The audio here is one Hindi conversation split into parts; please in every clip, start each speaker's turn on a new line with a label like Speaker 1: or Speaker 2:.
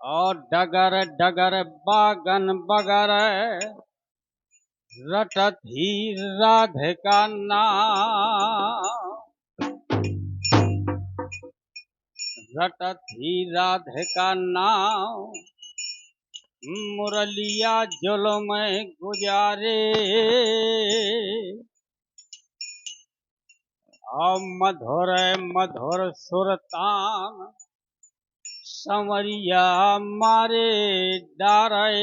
Speaker 1: और डगर डगर बागन बगर रटत ही राधिका नाम, रटत ही राधिका नाम, मुरलिया जुल्म गुजारे और मधुर मधुर सुरतान संवरिया मारे डारे।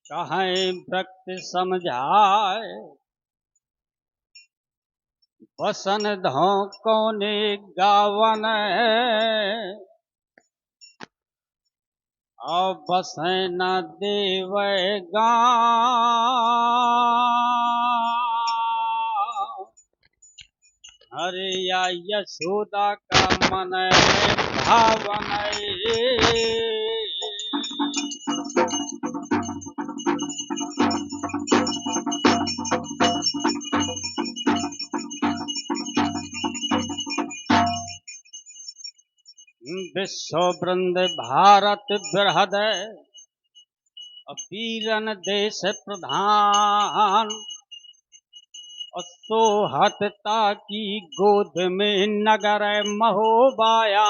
Speaker 1: कहें भक्त समझाए बसन धो कोने गावन, और बसे न देवे गाँव। हरे या यशोदा का मन भावन, विश्व वृंद भारत बृहद वीरन देश प्रधान, सोहतता की गोद में नगर महोबाया।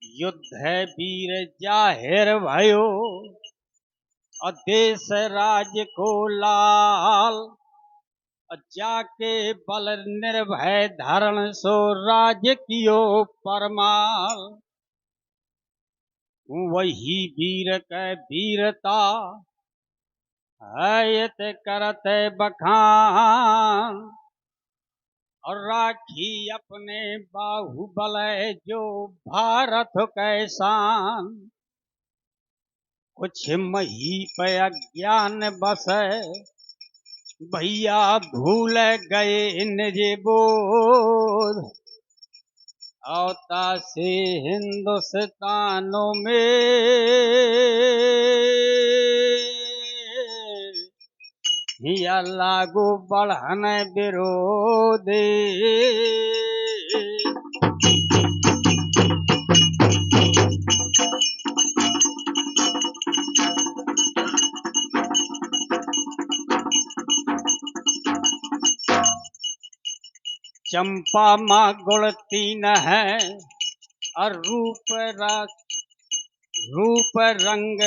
Speaker 1: युद्ध वीर जाहिर भयो देश राज को लाल, जाके बल निर्भय धरण सो राज कियो परमाल। वही वीर कै वीरता हैत करत बखान, और राखी अपने बाहुबल जो भारत कैसान। कुछ महीप अज्ञान बस भैया भूल गए निज बोध, औता से हिंदुस्तानों में या लागू बढ़न विरोधी। चंपा माँ गुण तीन है और रूप रंग।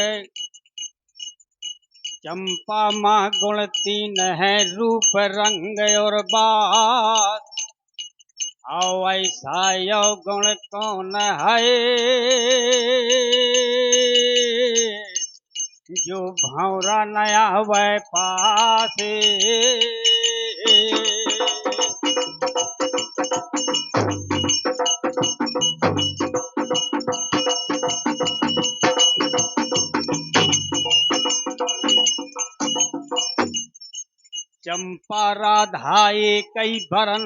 Speaker 1: चंपा माँ गुण तीन है रूप रंग और बात, आओ ऐसा यो गुण कौन है जो भौरा नया वह पासे। चंपा राधा कई बरन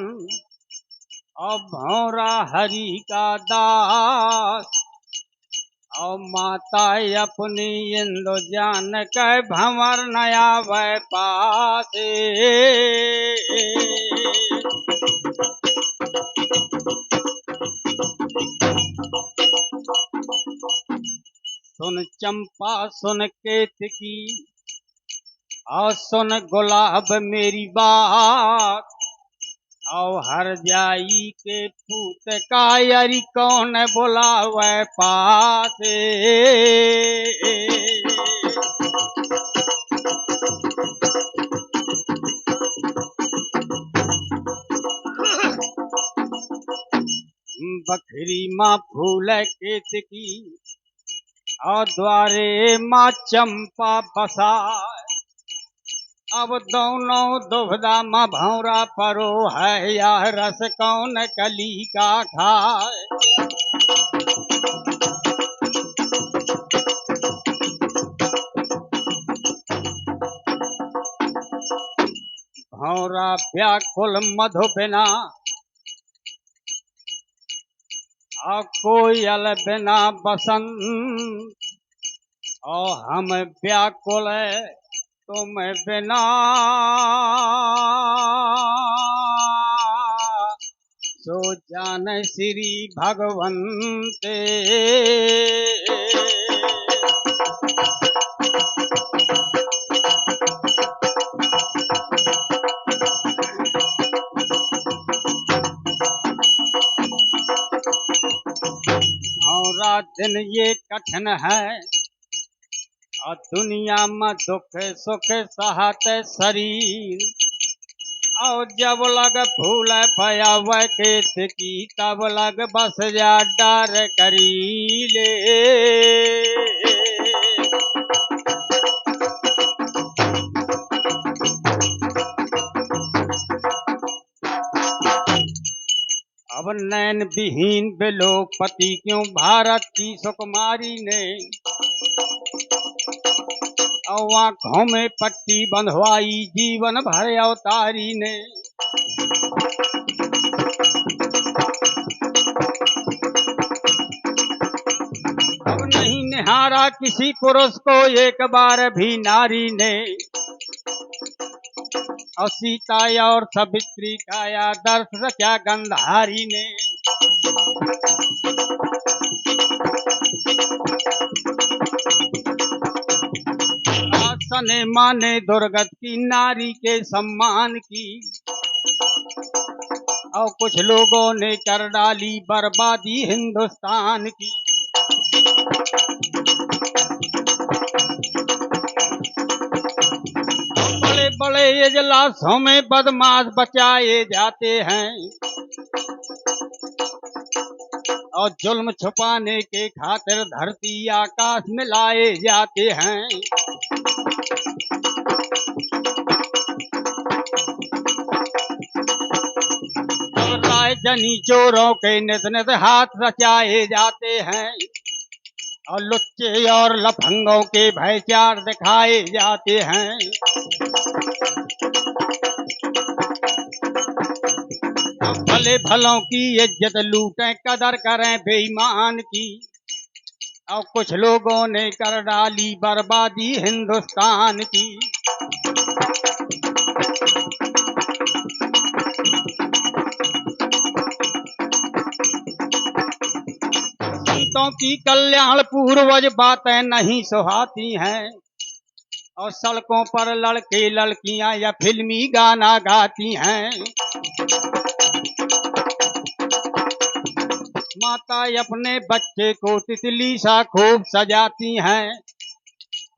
Speaker 1: और भौरा हरि का दास, और माता अपनी इंदु जान के भंवर नया वह पासे। सुन चंपा सुन केतकी और सुन गुलाब मेरी बात, और हर जाई के पूत का यारी कौन बुलावे पासे। बखरी माँ फूल केतकी और द्वारे माँ चंपा बसाए, अब दोनों दुविधा माँ भौरा परो है या रस कौन कली का खाए। भौरा व्याकुल मधु बिना और कोयल बिना बसंत, और हम व्याकुल तुम बिना सो जान श्री भगवंते। और रात दिन ये कठिन है और दुनिया में दुख सुख सहत शरीर। और जब लग फूल पयाव केत की तब लग बस जा डर करी ले। अब नैन विहीन बिलोपति क्यों भारत की सुकुमारी ने। और आंखों में पट्टी बंधवाई जीवन भर अवतारी ने। अब नहीं निहारा किसी पुरुष को एक बार भी नारी ने। और सीता और सावित्री का आदर्श रचा गंधारी ने। आसने माने दुर्गत की नारी के सम्मान की। और कुछ लोगों ने कर डाली बर्बादी हिंदुस्तान की। बड़े बड़े इजलासों में बदमाश बचाए जाते हैं। और जुल्म छुपाने के खातिर धरती आकाश मिलाए जाते हैं। और रायजनी चोरों के नित नित हाथ रचाए जाते हैं। और लुच्चे और लफंगों के भयचार दिखाए जाते हैं। भले भलों की इज्जत लूटें कदर करें बेईमान की। और कुछ लोगों ने कर डाली बर्बादी हिंदुस्तान की। संतों की कल्याण पूर्वज बातें नहीं सुहाती हैं। और सड़कों पर लड़के लड़कियां या फिल्मी गाना गाती हैं। माता अपने बच्चे को तितली सा खूब सजाती हैं।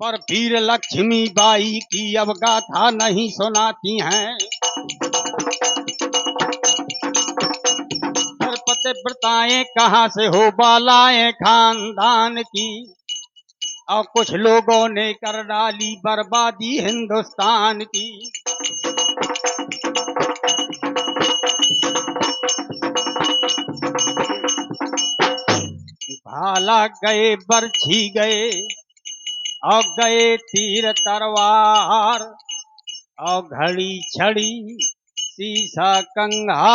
Speaker 1: पर वीर लक्ष्मी बाई की अब गाथा नहीं सुनाती हैं। पतिव्रताएं कहाँ से हो बालाएं खानदान की। और कुछ लोगों ने कर डाली बर्बादी हिंदुस्तान की। भाला गए बरछी गए और गए तीर तलवार। और घड़ी छड़ी सीसा कंघा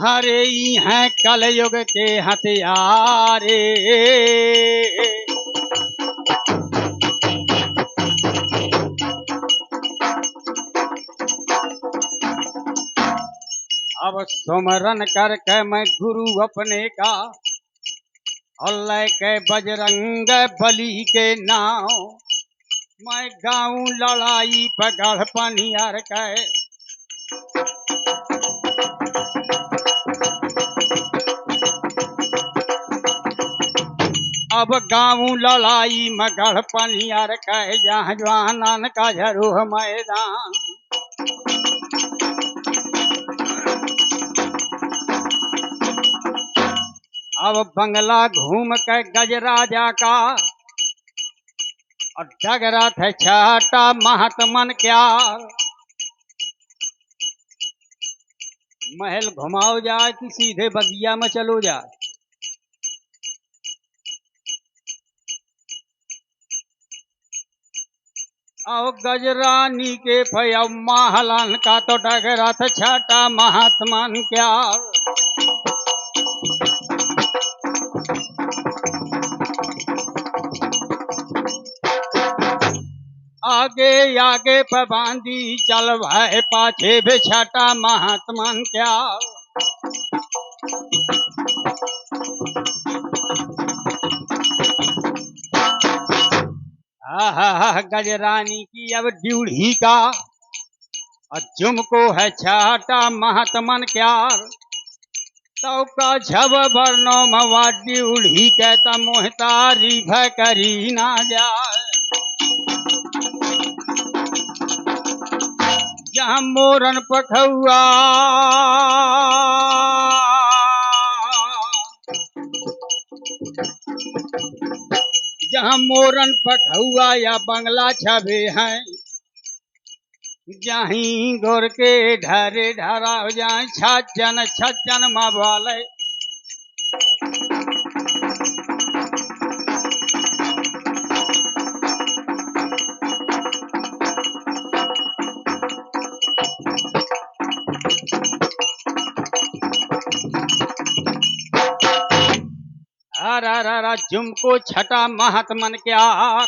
Speaker 1: हरे ही हैं कलयुग के हथियारे। अब सुमरन करके मैं गुरु अपने का और लेके बजरंग बली के नाम मैं गाऊं लड़ाई पगड़ पनियर के। अब गाऊं लड़ाई मगढ़ पनियर के जहाँ जवानन का झरूह मैदान। अब बंगला घूम के गजराजा का और डगरथ है छाटा महात्मन क्या। महल घुमाओ जाए कि सीधे बगिया में चलो जाए। और गजरानी के भैया महलन का तो डगरथ छाटा महात्मन क्या। आगे आगे पे बांधी चल भाई पाछे बिछटा महात्मन क्या। गजरानी की अब ड्यूढ़ी का और जुमको है छाटा महात्मन क्या। तो का झब वर्णो मवा ड्यूढ़ी कहता मोहतारी भय करी ना जाए। जहाँ मोरन पखुआ जहाँ मोरन पखुआ या बंगला छबे हैं, जहीं गोर के ढरे ढरा हो जाए छज्जन मवाले। अर जुमको छटा महात्मन क्यार।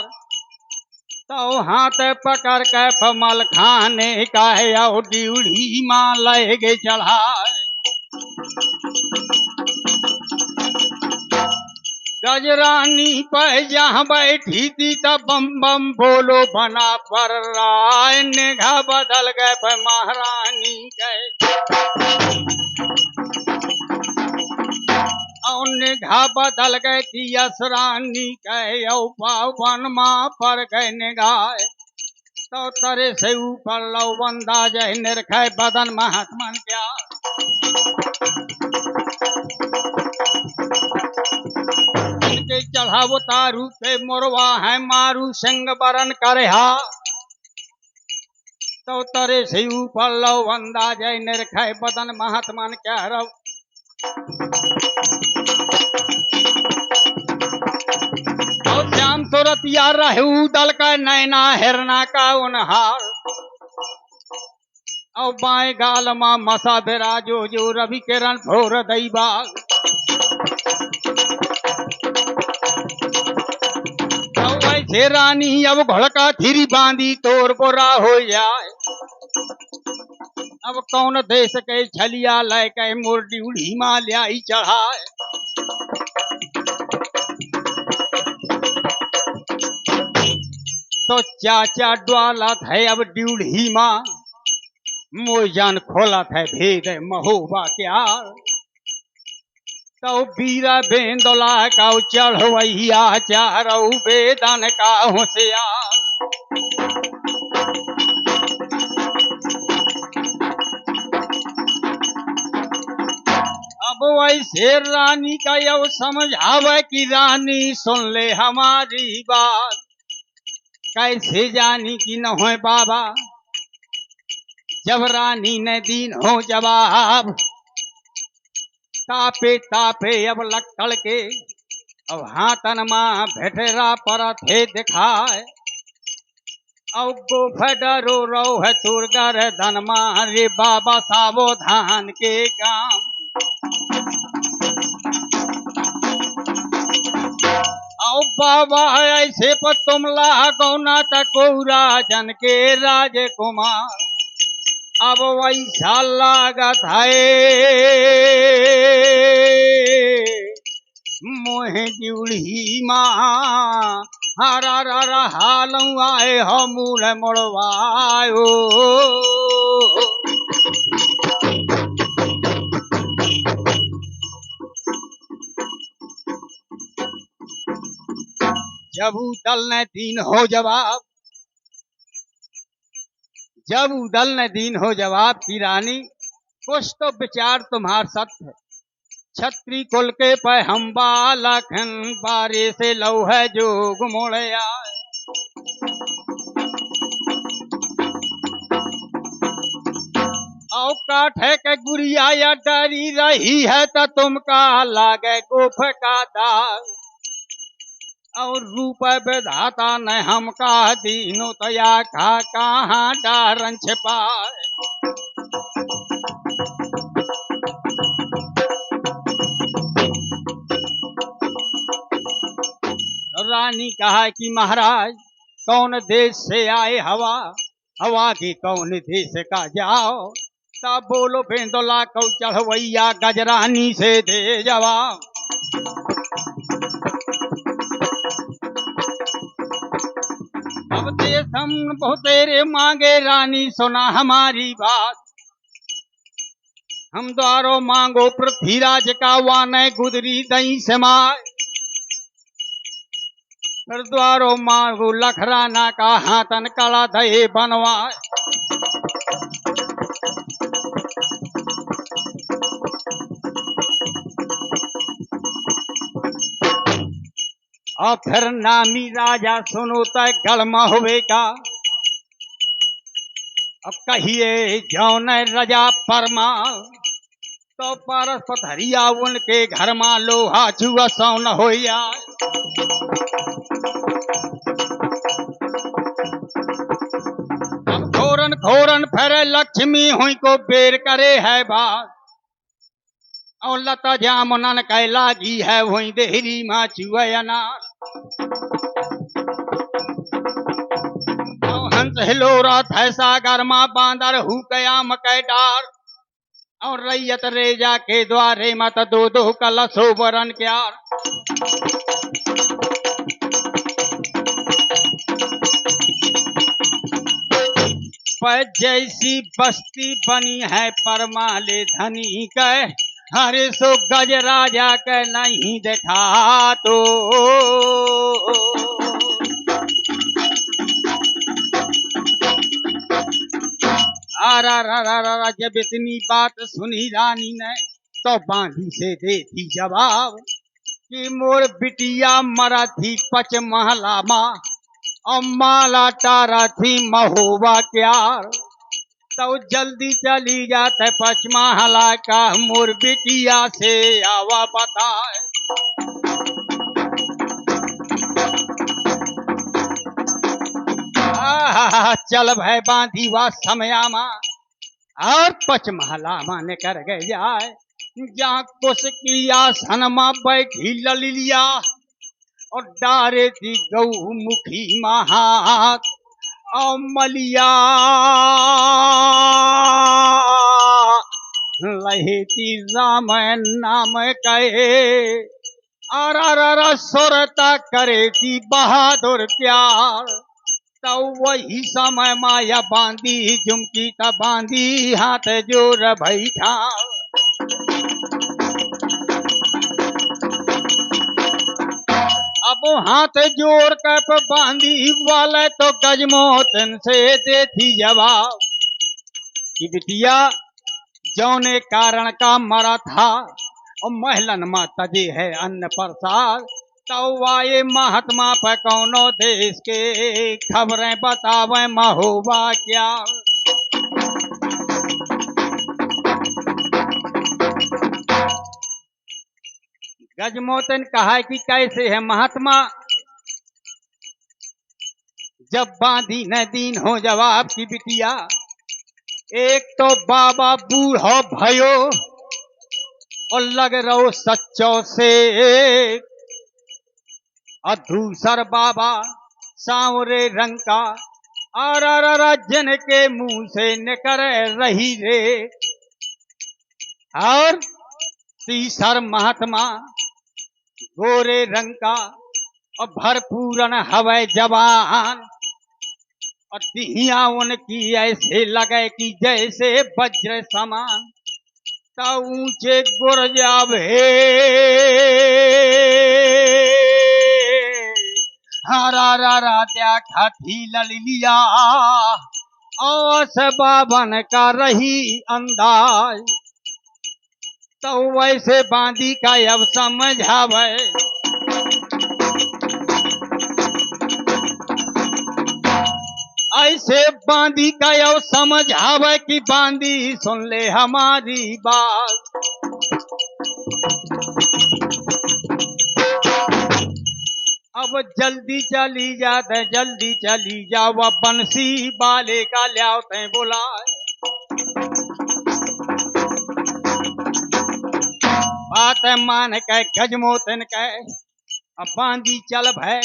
Speaker 1: तो हाथ पकड़ के फमल खाने का है और ड्यूढ़ी माँ लगे चढ़ाए। गजरानी पे जहाँ बैठी थी तब बम बम बोलो बना पर राय। निगाह बदल गए पे महारानी के और निगाह बदल गए थी असरानी के। पावन माँ पर गए निगाह तो तरे से ऊपर लो बंदा जय निरखे बदन महात्मन क्या। इनके चढ़ावो तारू पे मोरवा है मारू संग बरन करे हा। तो तरे से ऊपर लो बंदा जय निरखे बदन महात्मन क्या रव। श्याम सूरतिया रहू दल का नैना हिरना का उनहार। और बाएं गाल मां मसा बिराजो जो रवि किरण भोर दई बाग। तो ऐसे रानी अब घोड़का थिरी बांधी तोर बोरा हो जाए। अब कौन देश के छलिया लय के मुर्दी उड़ी मां ल्याई चढ़ाए। तो चाचा डवाला थे अब ड्यूढ़ी माँ मोजान खोला थे भेद महोबा क्या। तो बीरा बेंदोला का चढ़वैया चारो बेदन का होशियार। अब वैसे रानी का यव समझावे कि रानी सुन ले हमारी बात। कैसे जानी कि न हो बाबा जब रानी ने दीन हो जवाब। तापे तापे अब लक्कड़ के अब हाथन माँ भेटरा पर थे दिखाए। अब गोफडरो रो है तुरगर धन मारे बाबा सावधान के काम। बाबा ऐसे पर तुम लागौना टकोरा जन के राजकुमार। अब वैसा लागत है मोहे ड्यूढ़ी माँ। हरा हालू आए हो मूल मोड़वायो। जब दल ने दीन हो जवाब जब दल ने दीन हो जवाब की रानी कुछ तो विचार तुम्हार सत्य है। छत्री कुल के पे हम बालखन बारे से लौ है जोग मोड़े आए। औ काठे के गुड़िया या डरी रही है तो तुम का लागे गोफ का दाग। और रूप विधाता ने हमका दीनो तया खा कहाँ डारन छिपाए। रानी कहा कि महाराज कौन देश से आए हवा, हवा की कौन देश का जाओ, तब बोलो बेंदोला कौ चढ़वैया गजरानी से दे जवाब। अब देश हम बहुत तेरे मांगे रानी सुना हमारी बात, हम द्वारो मांगो पृथ्वीराज का वाने गुदरी दई समाय, फिर द्वारो मांगो लखराना का हाथन कड़ा दहे बनवाए। और फिर नामी राजा सुनो तय गलमा हुए का, अब कहिए जौन रजा परमाल, तो पारस पथरिया उनके घर मा लोहा छुआ सौन हो जाए। अब घोरन घोरन फिर लक्ष्मी हुई को बेर करे है बात, और लता जामुनन कैलागी है वही देहरी माँ चुआ अनार। हंस हिलोरा थे सागर माँ बांदर हु कयाम कै डार, और रैयत रेजा के द्वारे मत दो दो कलशो वरन क्यार। पर जैसी बस्ती बनी है परमाले धनी कह, हरे सो गज राजा के नहीं देखा तो। जब इतनी बात सुनी रानी ने, तो बांधी से दे दी जवाब कि मोर बिटिया मरा थी पच महला माँ, और माला टारा थी महोबा क्यार, तो जल्दी चली जाते पच महला का मोर बिटिया से आवा बताए। चल भय बांधी वा समयामा, और पच महला मान कर गए जाए, जहाँ कुश की आसन माँ बैठी ललिया, और डारे थी गौ मुखी महात, और मलिया लहेती राम नाम कहे, और सुरता करे थी बहादुर प्यार। तो वही समय माया बांधी झुमकी त बांधी हाथ जोर बैठा। अब हाथ जोड़ कर बांधी वाले तो गजमोतन से देती जवाब कि बिटिया जौने कारण का मरा था, और महलन मा तजे है अन्न प्रसाद, तो वाये महात्मा पे कौनो देश के खबरें बतावे महोबा क्या। गजमोतन कहा कि कैसे है महात्मा, जब बांधी न दीन हो जवाब की बिटिया, एक तो बाबा बूढ़ो भयो, और लग रहो सच्चो से, और दूसर बाबा सांवरे रंग का, और जिनके मुंह से निकर रही रे, और तीसर महात्मा गोरे रंग का, और भरपूरन हवै जवान, और दिहिया उनकी ऐसे लगे कि जैसे वज्र समान, तो ऊंचे गुरजावे हरा त्या खाती ललिया, और बाबन का रही अंदाज, तो वैसे बांधी का अब समझावे। ऐसे बांधी का अब समझावे कि बांधी सुन ले हमारी बात। अब जल्दी चली जाते जल्दी चली जाओ, बंसी बाले का ल्याते बुलाए। बात मान के गजमोतन के अब बांधी चल भय,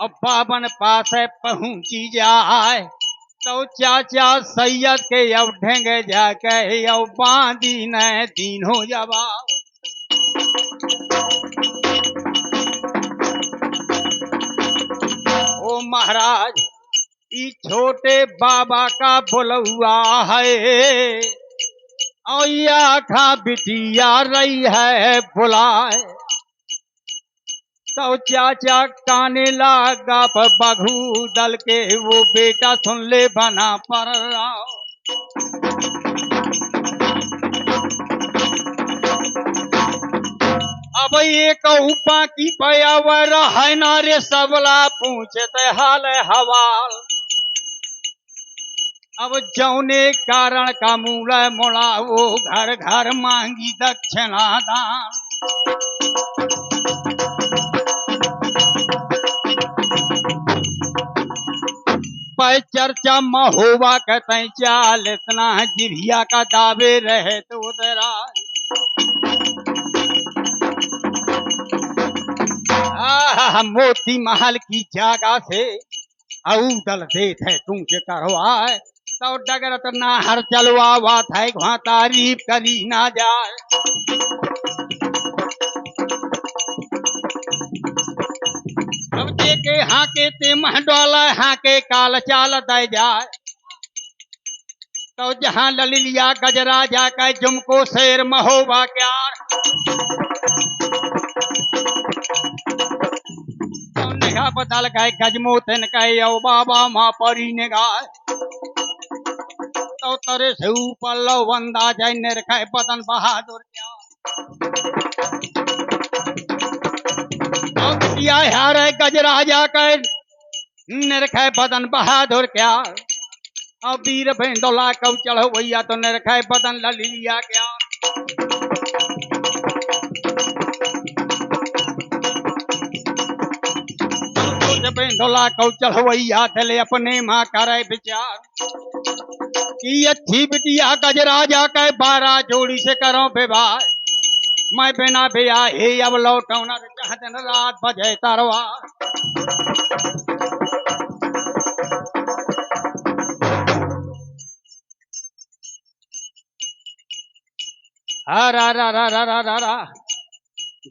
Speaker 1: अब बाबन पास पहुंची जाए तो चाचा सैयद के अब ढेंगे जाके अब बांधी न दीन हो जवा। ओ महाराज ई छोटे बाबा का बुलहुआ है और या खा बिटिया रही है बुलाए तो चाचा काने लागा बघू दल के वो बेटा सुन ले बना पर राव। अब एक उपा की पयावर है ना रे सबला पूछते हाल हवाल। अब जौने कारण का मूल मोड़ा वो घर घर मांगी दक्षिणा दान। चर्चा महोबा कहते चाल इतना जिभिया का दावे रहे तो उधरा मोती महल की जगह से औदल देत है तुम के करवाए तो डगरत ना हर चलवा बात है वहां तारीफ करी ना जाए। अब देखे हाके ते महडोला हाके काल चाल दे जाए तो जहां ललिया गजरा जाकर जुमको शेर महोबा क्यार तो निगाह बदल गए गजमोतन कहे ओ बाबा माँ परी निगाह तो तरे से ऊपर लो वंदा जाए निरखे बदन बहादुर क्या हार गजरा जाकर निरखे बदन बहादुर क्या और वीर भेंडोला कब चढ़ो भैया तो निरखे बदन ललिया क्या। भेंडोला कब चढ़ो भैया चले अपने माँ करे विचार कि अच्छी बिटिया गजरा जाकर 12 जोड़ी से करो विवाह मैं बिना भैया हे अब लौटो न दिन रात बजे तरवा।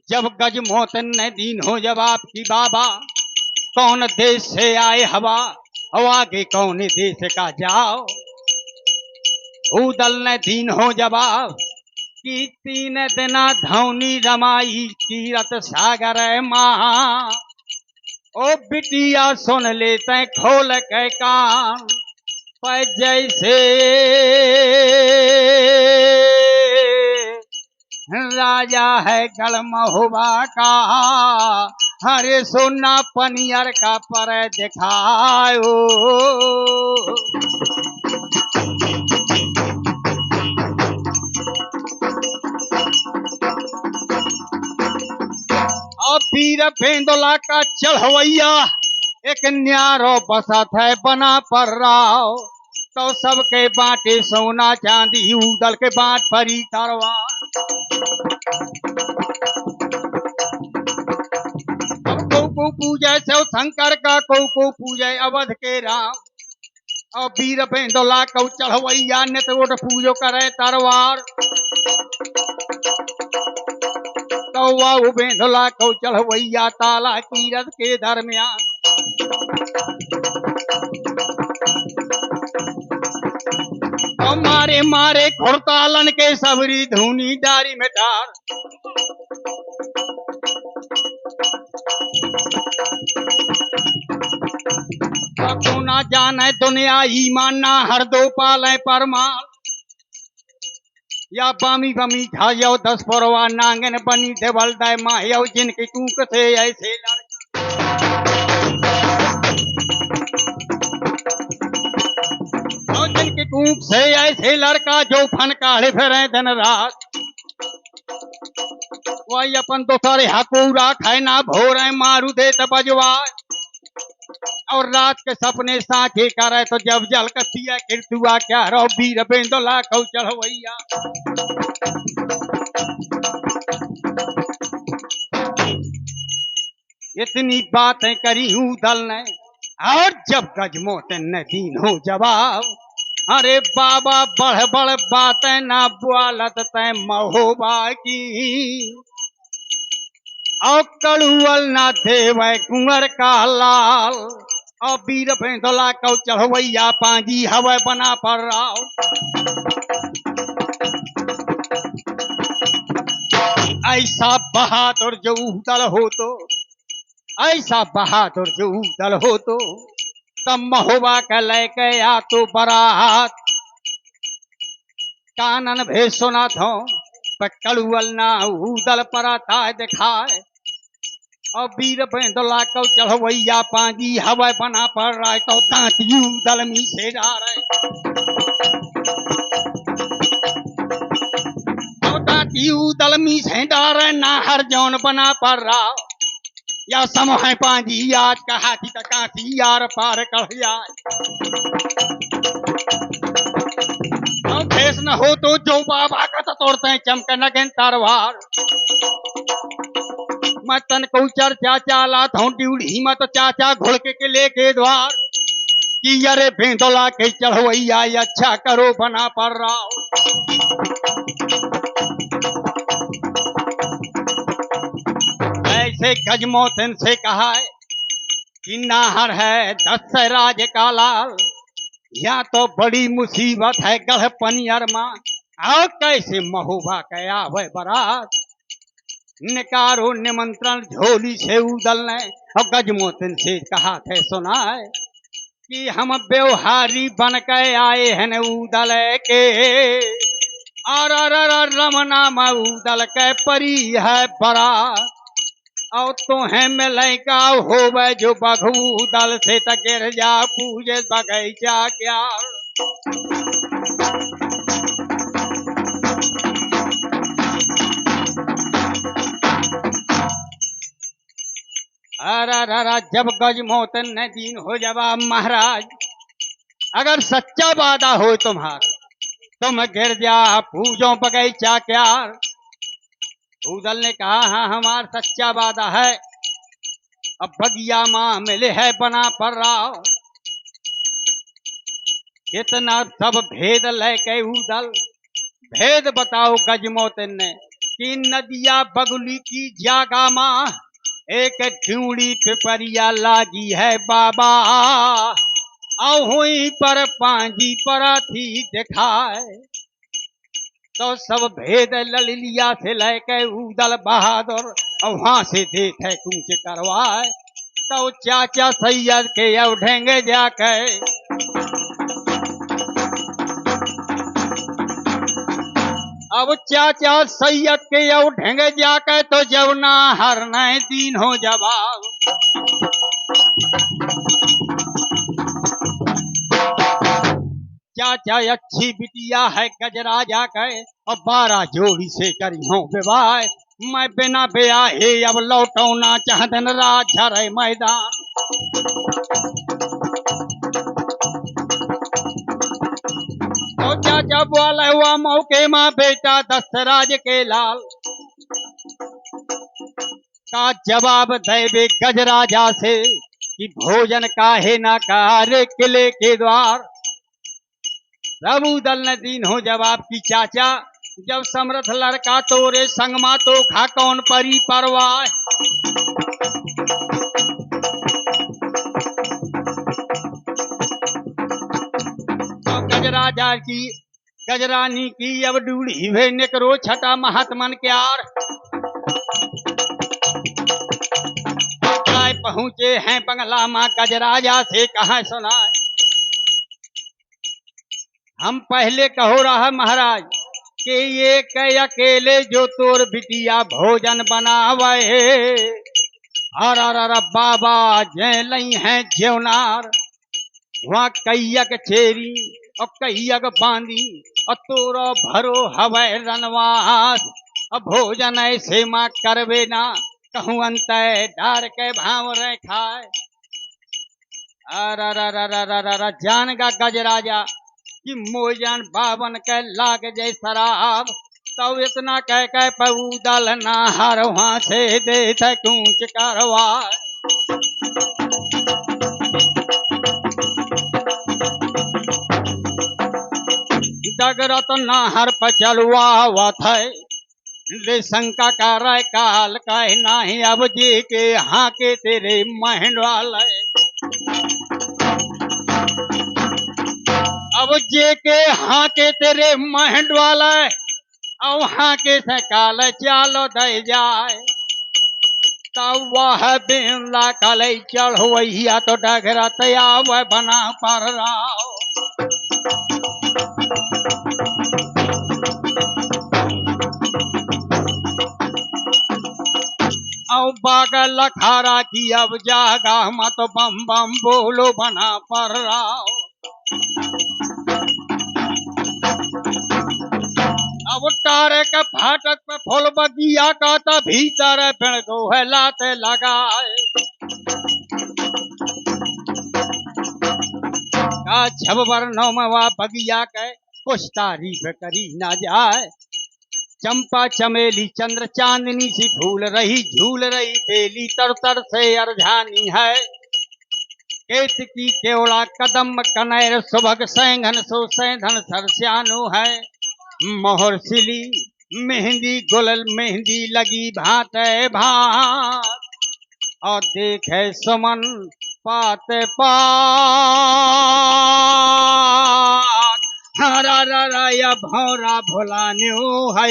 Speaker 1: जब गजमोतन ने दीन हो जवाब की बाबा कौन देश से आए हवा और आगे कौन देश का जाओ। उदल ने दीन हो जवाब कि 3 दिना धौनी रमाई तीरथ सागर माँ ओ बिटिया सुन लेते खोल के कान पर जैसे राजा है गल महुआ का हरे सोना पनियर का पर दिखाओ। अब वीर भेंडोला का चढ़वैया एक न्यारो बसा था बना पर राव तो सबके बाटे सोना चांदी उदल के बाट परी तरवा। को पूजे शिव शंकर का को पूजे अवध के राम और वीर भेंडोला को चढ़वैया नित पूजो करे तरवार तो वाहु भेंडोला को चढ़वैया ताला कीरत के दरमियान तो मारे मारे खुड़तालन के सबरी धूनी डारी में डार तो ना जाने दुनिया ईमान ना हर दो पाले परमाल या बामी बमी झायो 10 परवा नांगन बनी देवल दाय मायो जिनके कूक से ऐसे जिनके कूक से ऐसे लड़का जो फन काढ़े फिरे दिन रात वही अपन तो सारे हकूरा खाना भोरे मारू दे बजवा और रात के सपने साझे करे तो जब जल कसिया किरतुआ क्या रो वीर भेंडोला कौ चढ़वैया। इतनी बातें करी उदल ने, और जब गजमोहसिन ने दीन हो जवाब, अरे बाबा बढ़ बढ़ बातें ना बुआलत तय महोबा की, और कड़ुअल ना देवे कुंवर का लाल, और वीर भेंदोला कौ चढ़वैया पांजी हवे बना पर राव। ऐसा बहादुर जो उदल हो तो, ऐसा बहादुर जो उदल हो तो, तब महोबा का लेके आ तो बरात, कानन भे सुना था पर कड़ुअल ना उदल पर आता दिखाए, और वीर भेंदोला कौ चढ़वैया पांजी हवा बना पर राय, तो दांती उदल मी से डारे, तो दांती उदल मी से डारे ना हर जौन बना पर राव, या समोह पांजी आज कहा थी तकाती यार पार कढ़ जाए, न हो तो जो बाबा का तो तोड़ते हैं चमक नगन तरवार, मैं तन को चर्चा चाला था ड्यूढ़ी मत चाचा घुड़के के लेके द्वार, कि अरे भेंदोला के चढ़वैया अच्छा करो बना पर राव। ऐसे गजमोहसिन से कहा है कि नाहर है दशराज का लाल, या तो बड़ी मुसीबत है गढ़ पनियर मां, और कैसे महोबा कया वह बरात, निकारो निमंत्रण झोली से उदल ने, और गजमोहसिन से कहा थे सुनाए कि हम व्यवहारी बन के आए हैं उदल के, और रमना में उदल के परी है बरात, और तुम्हें मिले का होवे जो बघू दल से तगिर जा पूजे बगैचा क्या। अरे जब गजमोहसिन ने दीन हो जवाब, महाराज अगर सच्चा वादा हो तुम्हारा तुम गिर जा पूजो बगैचा क्या। उदल ने कहा हाँ हमार सच्चा वादा है, अब बगिया माँ मिले है बना पर राव, इतना सब भेद लेके उदल, भेद बताओ गजमोहसिन ने कि नदिया बगुली की जागा माँ, एक ढूंढी पिपरिया लागी है बाबा, और हुई पर पांजी पर थी दिखाए, तो सब भेद ललिया से लेके उदल बहादुर, और वहां से देखे कूच करवाए, तो चाचा सैयद के उठेंगे जाके, अब चाचा सैयद के उठेंगे जाके, तो जब ना हर नए दीन हो जवाब, चाचा अच्छी बिटिया है गजराजा के, और 12 जोड़ी से करी हो विवाह, मैं बिना ब्याहे अब लौटो ना चाहतन राज झरे मैदान। तो चाचा बोले हुआ मौके माँ बेटा दशराज के लाल, का जवाब देवे गजराजा से कि भोजन काहे ना कार्य किले के द्वार। उदल ने दीन हो जवाब की चाचा जब समर्थ लड़का तोरे संगमा तो खा कौन परी परवाह। तो गजराजा की गजरानी की अब डूढ़ी हुए निकरो छटा महात्मन क्यार, पहुंचे हैं बंगला माँ गजराजा से कहा सुनाए, हम पहले कहो रहा महाराज कि ये कई अकेले जो तोर बिटिया भोजन बनावे, और बाबा जय लई हैं जेवनार, वहाँ कैयक चेरी और कैयक बांदी, और तोरो भरो हवे रनवास, और भोजन ऐसे माँ करवे ना कहूँ अंत डार के भाव रे खाए। अर जान गा गजराजा कि मोजन बावन के लाग जय शराब, तो इतना कह के पऊदल ना हर वहां से दे कूच करवा। डगरत नाहर पर चलवा हुआ था ले शंका कर काल कहे नाही अब जी के हाँ के तेरे महन वाले अब जे के हाँ के तेरे महन वाले अब हाँ के से काल चालो दे जाए तब वह बिंदा कल चढ़वैया तो डगरत आव बना पर राव अब बागल लखारा की अब जागा मत बम बम बोलो बना पर राव अब तारे के फाटक पे फूल बगिया का तो भीतर पेड़ को है लाते लगाए का जब वर्णों में वह बगिया के कुछ तारीफ करी ना जाए चंपा चमेली चंद्र चांदनी सी फूल रही झूल रही बेली तर तर से अरझानी है केतकी केवड़ा कदम कनैर सुभग सैंघन सो सैंधन सरस्यानु है मोहर सिली मेहंदी गुलल मेहंदी लगी भात भात और देखे सुमन पात पात हरा रा या भौरा भोलान्यो है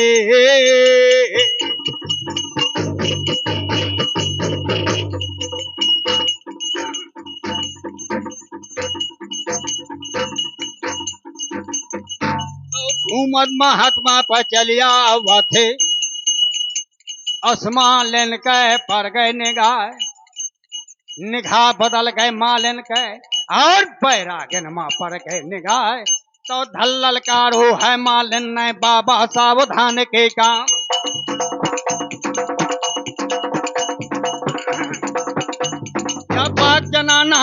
Speaker 1: घूमत महात्मा पर चलिया हुआ थे आसमान लेन के पर गए निगाह बदल गए मालन के और बैरागन माँ पर गए निगाह तो धल्लल कारो है मालन ने बाबा सावधान के काम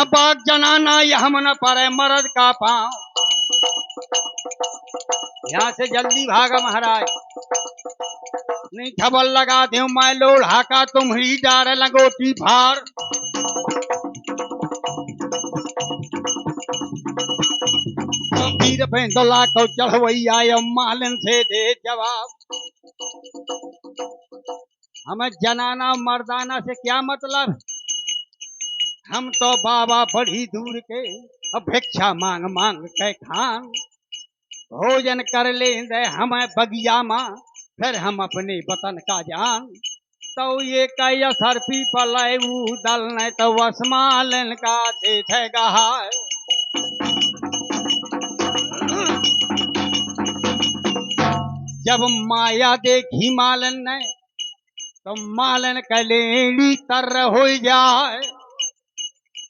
Speaker 1: बाग जनाना यह मन पर मर्द का पाँव यहाँ से जल्दी भागा महाराज नहीं खबर लगा दे मैं लोढ़ा का तुम्हारी डार लगोटी भार तो वीर पेंदुला को चढ़वैया मालन से दे जवाब हमें जनाना मर्दाना से क्या मतलब हम तो बाबा बड़ी दूर के भिक्षा मांग मांग के खान भोजन कर ले दे हमें बगिया माँ फिर हम अपने वतन का जान तो ये कई असर पीपल दल ने तो वसमालन का देखेगा जब माया देखी मालन ने तो मालन कलेड़ी तर हो जाए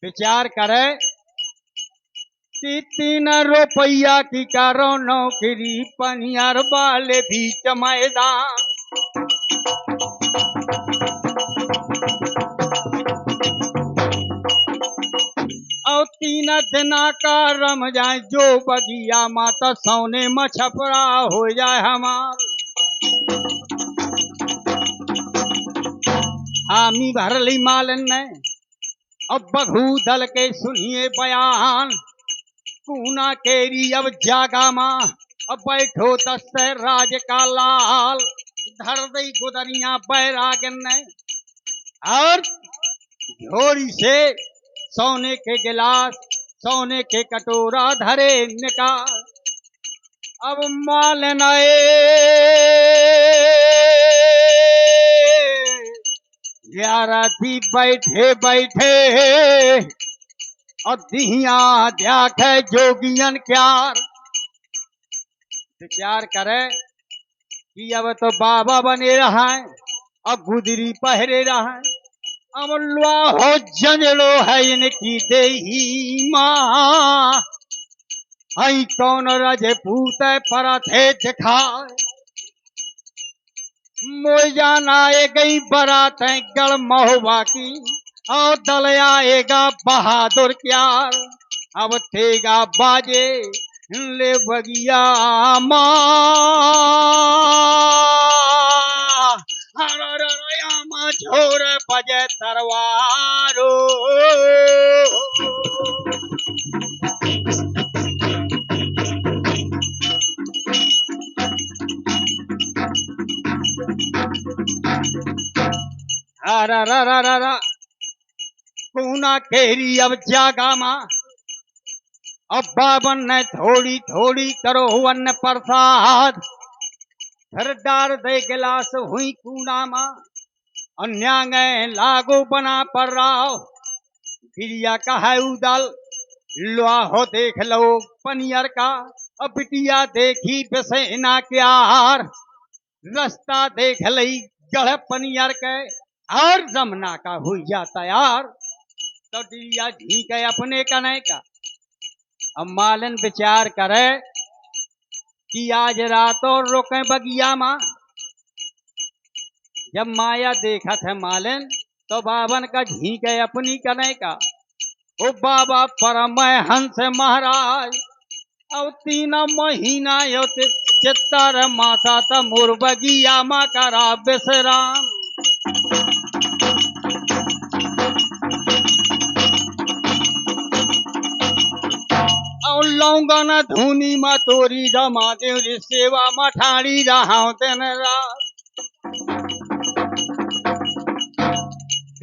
Speaker 1: विचार करे कि 3 रुपया की करो नौकरी पनियर वाले बीच मैदान और 3 दिना का रम जाए जो बगिया माता सोने में छपरा हो जाए हमार हामी भर ली मालन ने अब बघू दल के सुनिए बयान पूना केरी अब जागा माँ अब बैठो दस्त राज का लाल धर दई गुदरिया बैरागन ने और झोरी से सोने के गिलास सोने के कटोरा धरे निकाल अब मालन ग्यारह थी बैठे बैठे और दिहिया देख जोगियन क्यार विचार करे कि अब तो बाबा बने रहा है अब गुदरी पहरे रहा है अब लो हो जंजलो है इनकी देही माँ हई कौन रजपूत पर थे दिखाए मोई जान आए गई बारात है गढ़ महुआ की और दल आएगा बहादुर क्यार अब थेगा बाजे ले बगिया माँ छोर बजे तरवारो अरा रा रा रा रा कूना केरी अब जागा माँ अब बाबन ने थोड़ी थोड़ी करो अन्न प्रसाद फिर डार दे गिलास हुई कूना माँ अन्यांग लागू बना पर राव गिरिया का है उदल लो हो देख लो पनियर का अब बिटिया देखी बेसेना क्यार रास्ता देख लई गढ़ पनियर के और जमना का हुई जाता यार तो डिरिया झीक अपने कने का अब मालन विचार करे कि आज रात और रोके बगिया माँ जब माया देखा था मालन तो बाबन का झीक अपनी कने का ओ बाबा परम हंस महाराज अब 3 महीना योते चित्तर माता त मोर बगिया माँ करा विश्राम और लौंगा न धूनी मा तोरी जमा देव सेवा मा ठाड़ी रहा दिन रात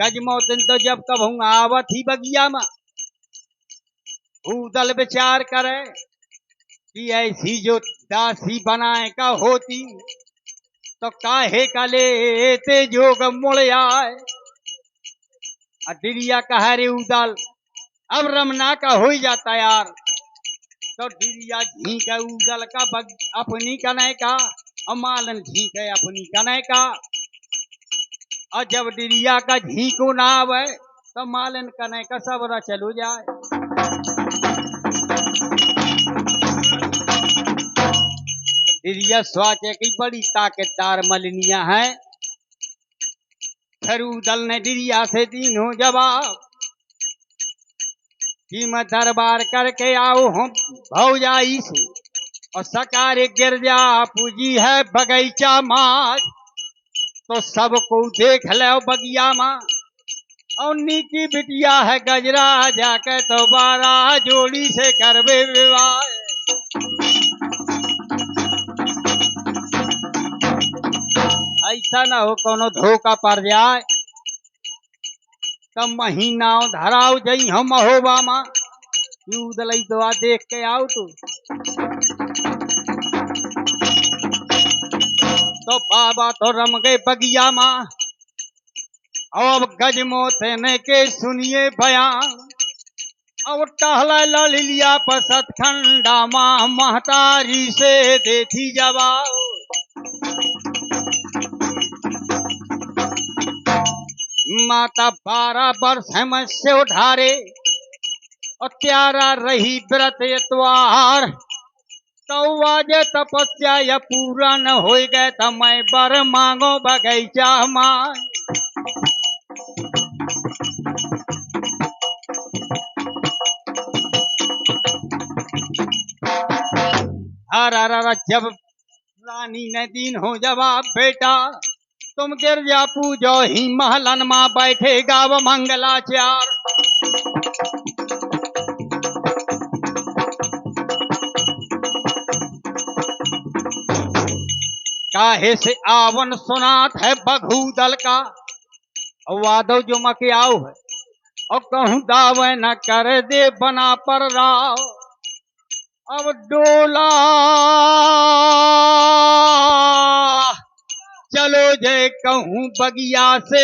Speaker 1: गजमोतन तो जब कब आवत ही बगिया मा उदल विचार करे कि ऐसी जो दासी बनाए का होती तो काहे का लेते जोग मुड़ आए डिरिया कहा रे उदल अब रमना का हो जाता यार तो डिरिया झीक उदल का अपनी कने का और मालन झीक अपनी कने का और जब डिरिया का झीको ना आवे तो मालन कने का सबरा चलो जाए डिरिया स्वाचे की बड़ी ताकतदार मलिनिया है फिर उदल ने डिरिया से दीनो जवाब कि मैं दरबार करके आओ हूँ भौजाई से और सकारे गिरजा पूजी है बगीचा माँ तो सबको देख लो बगिया माँ और नीकी बिटिया है गजरा जाके तो 12 जोड़ी से करवे विवाह ऐसा ना हो कोनो धोखा पड़ जाए तब महीना धराव जई हम महोबा माँ उदलई तो देख के आओ तो बाबा तो रम गए बगिया माँ अब गजमोते ने के सुनिए बयान और टहला ललिया पसत खंडा माँ महतारी से देखी जवाब माता 12 वर्ष में से उठारे और त्यारा रही व्रत इतवार तो आज तपस्या या पूरा न हो गए तो मैं बर मांगो बगीचा माँ हर जब रानी ने दीन हो जवाब बेटा तुम गिरजा पूजो ही महलन माँ बैठे गाव मंगलाचार काहे से आवन सुनात है बघूदल का वादो जो मके आओ है और कहूँ दावे न कर दे बना पर राव अब डोला चलो जय कहूँ बगिया से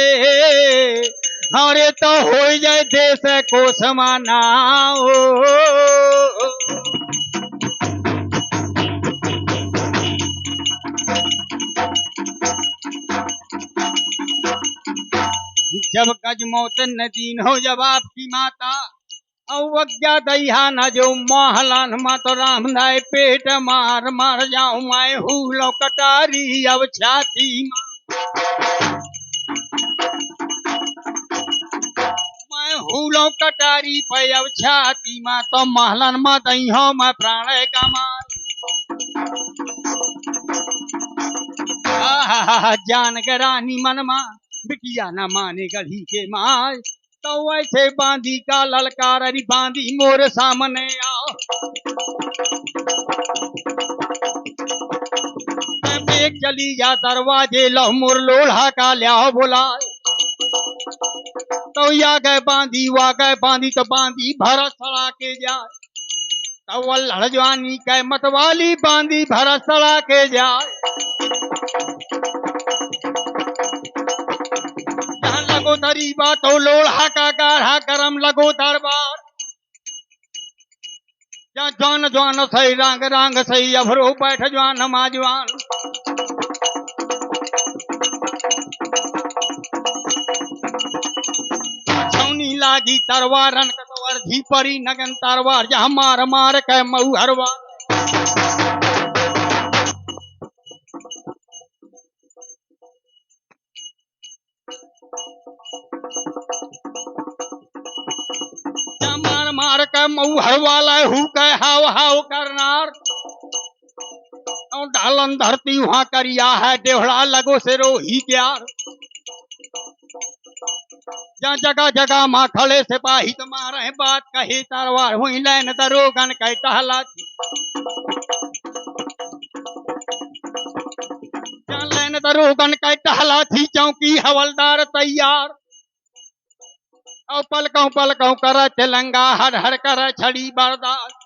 Speaker 1: हरे तो हो जाए देश को समाना जब गजमोतन नदीन हो जब आपकी माता अवज्ञा दया न जो महलन मत राम नाय पेट मार मार जाऊं मैं हुलो कटारी अब छाती मैं हुलो कटारी पे अब छाती माँ तो महलन मत दई हो मैं प्राण कमार जान के रानी मन माँ बिटिया न माने गढ़ी के माँ तो वैसे बांधी का ललकार अरी बांधी मोर सामने आओ एक चली जा दरवाजे लो मुर लोढ़ा का लियाओ बुलाए। तो या गए बांधी वा गए बांधी तो बांधी भरत सड़ा के जाए। तो वह लड़जवानी कै मतवाली बांधी भरत सड़ा के जाए। जहाँ लगो दरीबा तो लोढ़ा का गाढ़ा गरम लगो दरबार। जहाँ जवान जवान सही रांग रांग सही अभरो बैठ जवान माजवान। छौनी लागी तरवारन कतवर धी परी नगन तरवार। जहाँ मार मार के मऊ हरवा। मार मार के मऊ हरवाला हु के हाव हाव करनार। ढालन धरती वहां करिया है डेढ़ा लगो से रोही प्यार। जहाँ जगह जगह माँ खड़े सिपाही तो मारे बात कही तरवार हुई लैन दरोगन कह टहला। जहाँ लैन दरोगन कह टहला थी चौकी हवलदार तैयार। और पलकों कर तेलंगा हर हर कर छड़ी बर्दाश्त।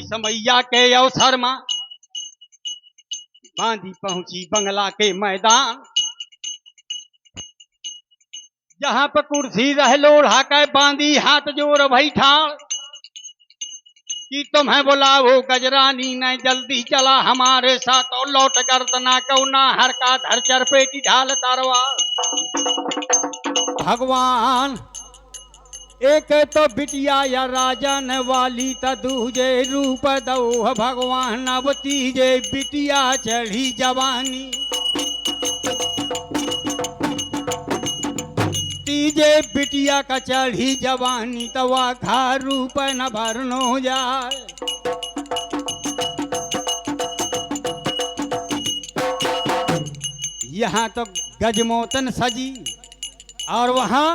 Speaker 1: समैया के अवसर में बांधी पहुंची बंगला के मैदान। जहां पर कुर्सी रह लोढ़ा के बांधी हाथ जोड़ बैठाड़। कि तुम्हें बुलाओ गजरानी ने जल्दी चला हमारे साथ। और लौट गर्दना कौना हर का धर चर पेटी ढाल तरवार। भगवान एक तो बिटिया या राजन वाली त दूजे रूप दो भगवान। अब तीजे बिटिया चढ़ी जवानी। तीजे बिटिया का चढ़ी जवानी तवा खा रूप न भरनो जाए। यहाँ तो गजमोतन सजी और वहाँ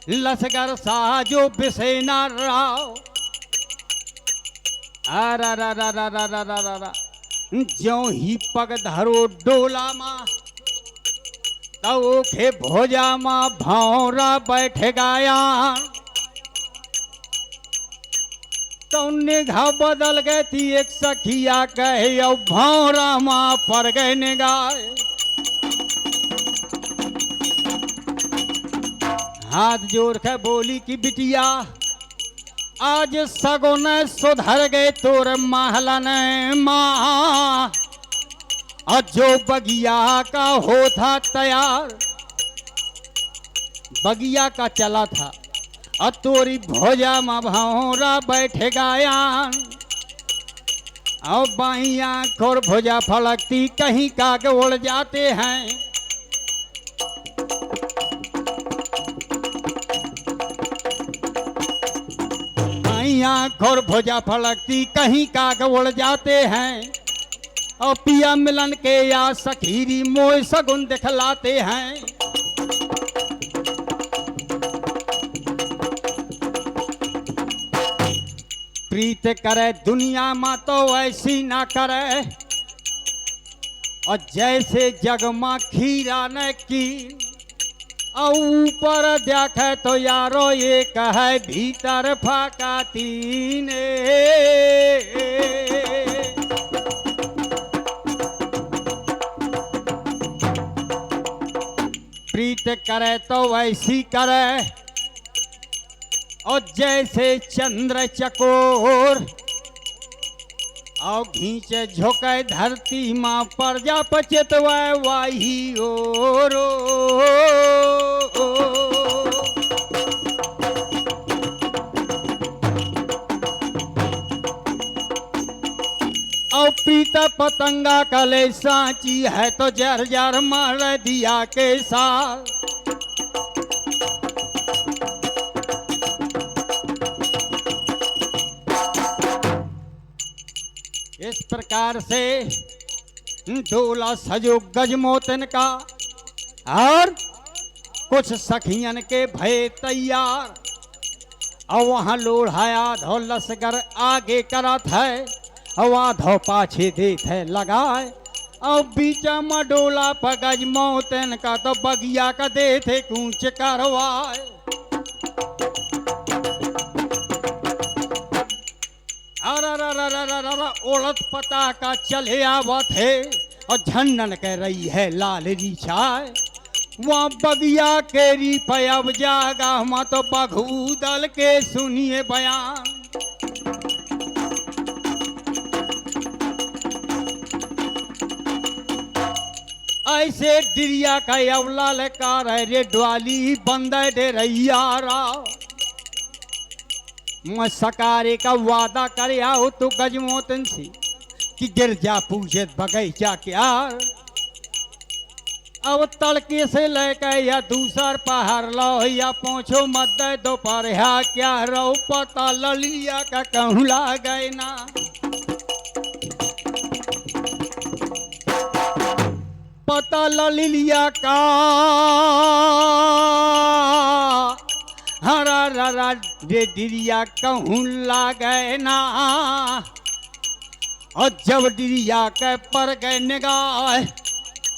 Speaker 1: लसगर साजो बिसेना राव। ज्यों ही पग धरो डोला माँ तो खे भोजा माँ भौरा बैठ गया। तो निगाह बदल गई थी एक सखिया कहे और भौरा माँ पर गए निगाह। हाथ जोड़ के बोली कि बिटिया आज सगुन सुधर गए तोर महलन माँ। और जो बगिया का हो था तैयार बगिया का चला था। और तोरी भोजा में भौरा बैठ गया। और बाई आँख और भोजा फलकती कहीं काग उड़ जाते हैं। आँख और भुजा फलकती कहीं काग उड़ जाते हैं। और पिया मिलन के या सखीरी मोह सगुन दिखलाते हैं। प्रीत करे दुनिया में तो ऐसी ना करे। और जैसे जग माँ खीरा न की और ऊपर देखे तो यारो ये कहे भीतर फाका तीन। प्रीत करे तो वैसी करे। और जैसे चंद्र चकोर और घींचे झोंके धरती माँ पर जा पचित वाही और प्रीत पतंगा कले सांची है तो जर जर मार दिया के साथ। इस प्रकार से डोला सजो गजमोतन का और कुछ सखियन के भय तैयार। और वहां लोढ़ाया धो लसगर आगे करत है और वहां धो पाछे देख है लगाए। और बीचा में डोला पगज मौतन का तो बगिया का दे थे कूच करवाए। ओलत पता का चले आवत है और झंडन कह रही है लाल रिछाए। वहाँ बगिया केरी पयब जागा हम तो बघू दल के सुनिए बयान। ऐसे डिरिया का अवला लकार है रे डवाली बंद दे रैयारा। मैं सकारे का वादा करे आओ तो गजमोतन से कि गिरजा पूछे बगैचा क्या। अब तड़के से लेकर या दूसर पहाड़ लो या पहुंचो मत दोपहर क्या रो पता ललिया का कहूँ ला गए ना। पता ललिया का हरा रा रे डिरिया कहूँ ला गए ना। और जब डिरिया के पर गए निगाह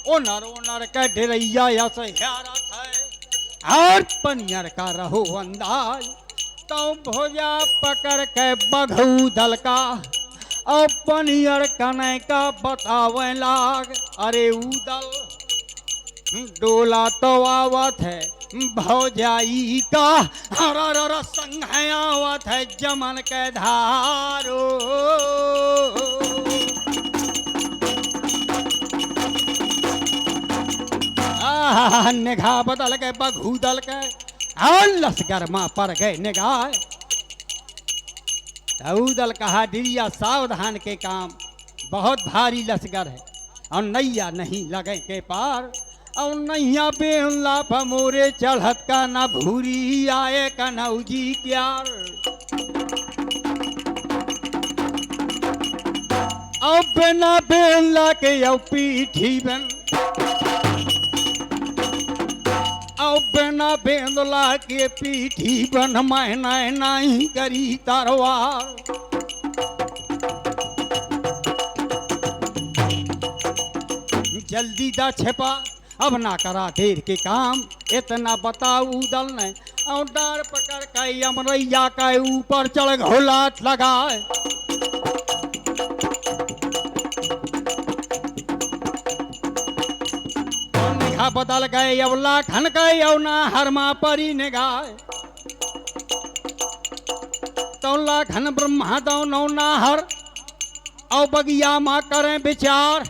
Speaker 1: ओनर के डेरैया या सहारत है और पनियर का रहो अंदाज। तो भोजा पकड़ के बघू दल का और पनियर कने का बतावे लाग। अरे उदल डोला तो आवत है भौजाई का हर संग है आवत है जमन के धारो। निगाह बदल गए बघू दल के और लश्कर मां पर गए निगाह। दल कहा डिरिया सावधान के काम बहुत भारी लश्कर है और नैया नहीं लगे के पार। और नैया बेला पमोरे चढ़त का न भूरी आए कनौजी क्यार। और बिना बेला के यौ पीठी बन और बिना बेंदला के पीठी बन मैना नहीं करी तरवार। जल्दी दा छिपा अब ना करा देर के काम। इतना बताऊ दल ने और डार पकड़ के अमरैया के ऊपर चढ़ घोलात लगाए। बदल गए अवला खन गए अवना हरमा परी निगाह। तौला घन ब्रह्मा दौ नौ नाहर और बगिया माँ करें विचार।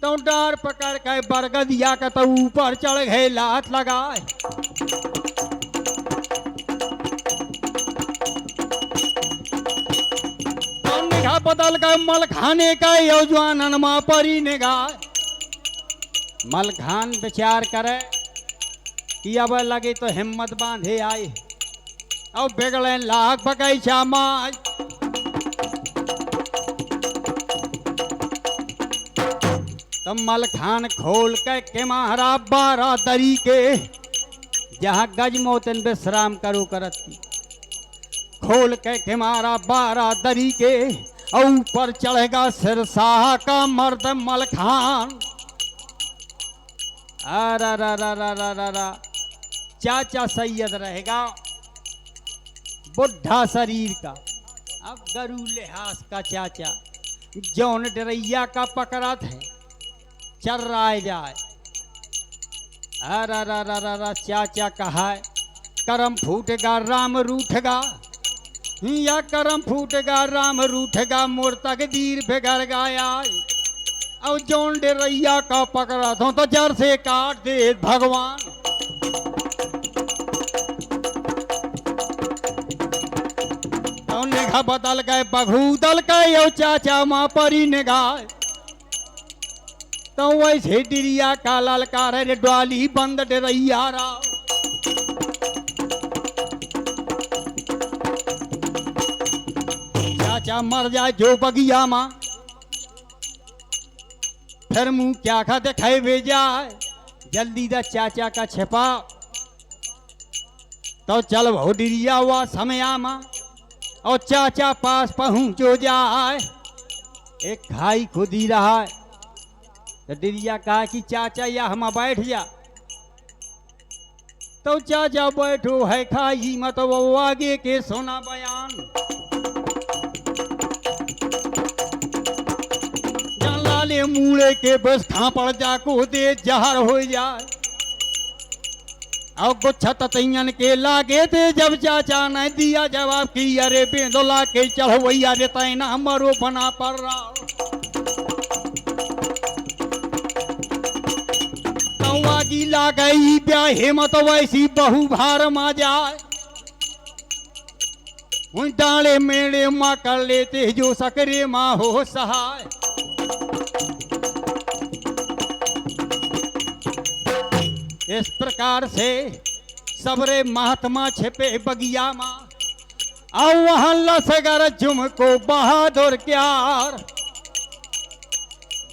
Speaker 1: तो डार पकड़ के बरगदिया का तो ऊपर चढ़ गए लात लगाए। तो निगाह बदल गए मल खाने का यौजवान माँ परी निगाह। मलखान विचार करे कि अब लगे तो हिम्मत बांधे आए और बिगड़े लाग बगैचा माज। तो मलखान खोल के महारा 12 दरी के जहाँ गजमोतन विश्राम करो करती खोल के मारा 12 दरी के और ऊपर चढ़ेगा सिरसाह का मर्द मलखान। चाचा सैयद रहेगा बुढ़ा शरीर का। अब गरू लिहाज का चाचा जौन डरैया का पकड़ा थे चल रहा जाए। चाचा कहा करम फूटेगा राम रूठेगा या करम फूटेगा राम रूठेगा मोर तकदीर बिगड़ गया। और जौन डेरैया का पकड़ा था तो जड़ से काट दे भगवान। तो निगाह बदल गए बघू दल का यो चाचा माँ परी निगाह। तो वैसे डिरिया का ललकार रे डवाली बंद डेरैया रा। चाचा मर जाए जो बगिया माँ फिर मुंह क्या खा दिखाई भेजा जल्दी दा चाचा का छिपा तो चल भो डिरिया हुआ समय आमा और चाचा पास पहुंचो जाए एक खाई खुद ही रहा है तो डिरिया कहा कि चाचा या हम बैठ जा तो चाचा बैठो है खाई मत वो आगे के सोना बयान जान लाले मूले के बस खा पड़ जा को दे जहर हो जाए और गुच्छा ततैयन के लागे थे जब चाचा ने दिया जवाब की अरे बेंदोला के चढ़वैया रे तैना मरो बना पड़ रहा तवागी ला गई ब्याहे मत वैसी बहु भार मा जाए डाले मेड़े माँ कर लेते जो सकरे माँ हो सहाय इस प्रकार से सबरे महात्मा छिपे बगिया माँ और वहां लसगर झुमको बहादुर क्यार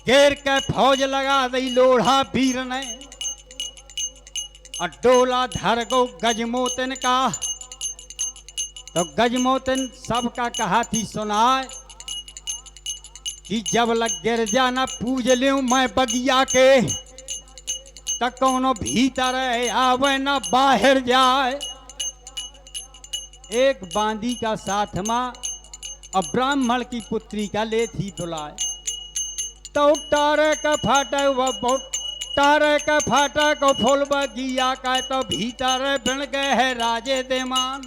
Speaker 1: घेर के फौज लगा दी लोढ़ा वीर ने और डोला धर गो गजमोतन का तो गजमोतन सबका कहा थी सुनाए कि जब लग गिर जाना पूज लूं मैं बगिया के तक कोनो भीतर आवे न बाहर जाए एक बांदी का साथ माँ और ब्राह्मण की पुत्री का ले थी बुलाए तो तारे का फाटा तारे का फाटा को फूल बगिया का तो भीतर बन गए है राजे देमान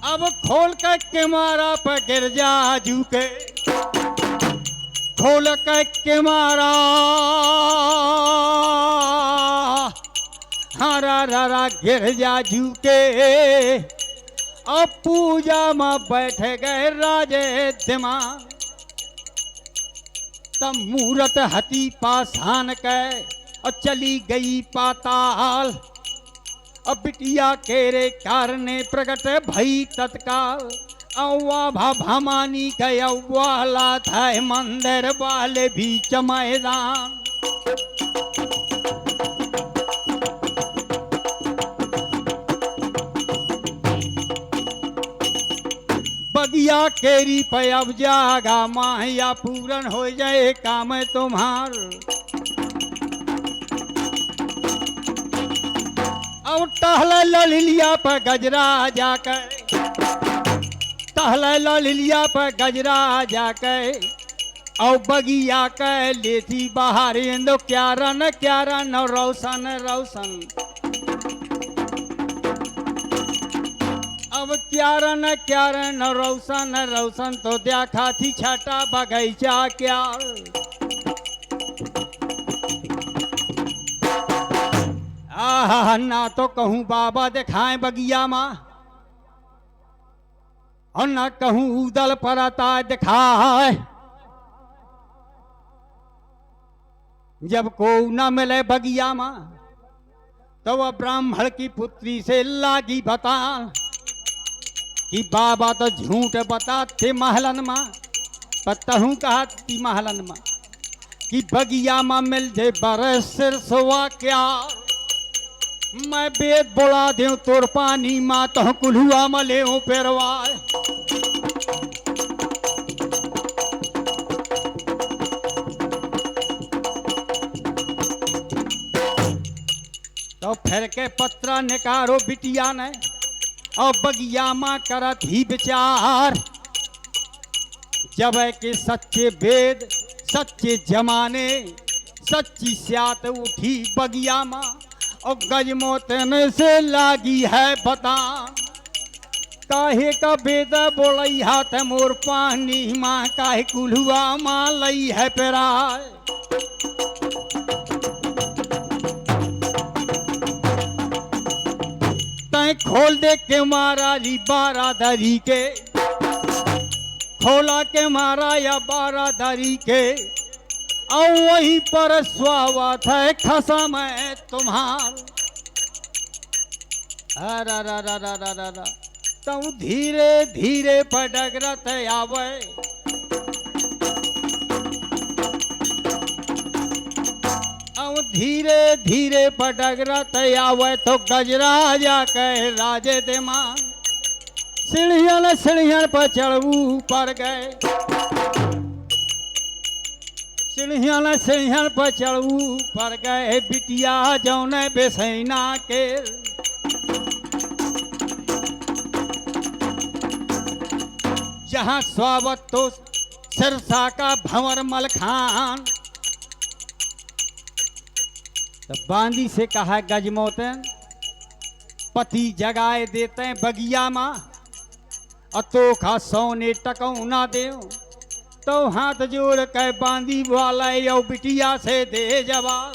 Speaker 1: अब खोल के मारा पर गिर जा झुके खोल के मारा हरा रा गिर जा झुके अब पूजा में बैठ गए राजे दिमाग तब मूरत हती पाषाण के और चली गई पाताल अब बिटिया केरे कारणे प्रकट भई तत्काल औवा भमानी गया था मंदिर वाले बीच मैदान बगिया केरी पे अब जागा माया पूरन हो जाए काम तुम्हार अब टहल लिया पर गजरा जाकर टहल लिया पर गजरा जाके और बगिया के लेती बाहर इंदो क्या रन रोशन रोशन अब क्या रन रोशन रोशन तो देखा थी छटा बगीचा क्या ना तो कहूँ बाबा दिखाएं बगिया माँ और न कहूँ उदल परता दिखाए जब को न मिले बगिया माँ तो वह ब्राह्मण की पुत्री से लागी बता कि बाबा तो झूठ बताते महलन माँ पतहूँ कहा थी महलन माँ कि बगिया माँ मिल जे बरस सिर सोवा क्या मैं बेद बोला दूं तोर पानी माँ तो कुल्हुआ मले हूँ पेरवाए तो फिर के पत्रा निकारो बिटिया ने और बगिया माँ करत ही विचार जब है कि सच्चे वेद सच्चे जमाने सच्ची स्यात उठी बगिया माँ और गजमोतन से लागी है बता काहे का बेदा बोलई हाथ मोर पानी माँ काहे कुल्हुआ माँ लई है पेराय तय खोल दे के मारा री बारादरी के खोला के मारा या बारादरी के और वहीं पर स्वागत है खसम है तुम्हार तू धीरे धीरे पडगरत आवे, धीरे धीरे पडगरत आवे तो गजराजा कहे राजे दे मान, सीढ़ियन सीढ़ियन पर चढ़ू पर गए, सीढ़ियन सीढ़ियन पर चढ़ू पर गए, बिटिया जौन बेसैना के जहाँ स्वागत तो सिरसा का भंवर मलखान। तो बांदी से कहा गजमोतन, पति जगाए देते हैं बगिया माँ, और तो खा सोने टकऊ ना दे, तो हाथ जोड़ के बांदी वाला यो बिटिया से दे जवाब।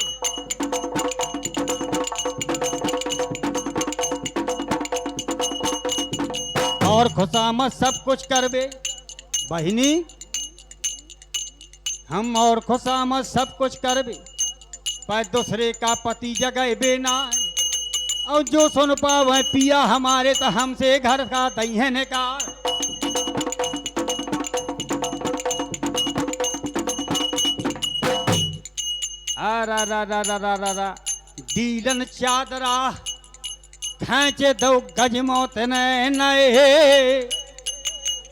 Speaker 1: और खुशामद सब कुछ करबे बहिनी, हम और खुशामद सब कुछ करबे, पर दूसरे का पति जगह बेना, और जो सुन पावे पिया हमारे तो हमसे घर का दही निकाल। अरा रा रा रा रा रा रा दीलन चादरा खेचे दो गजमोत नए,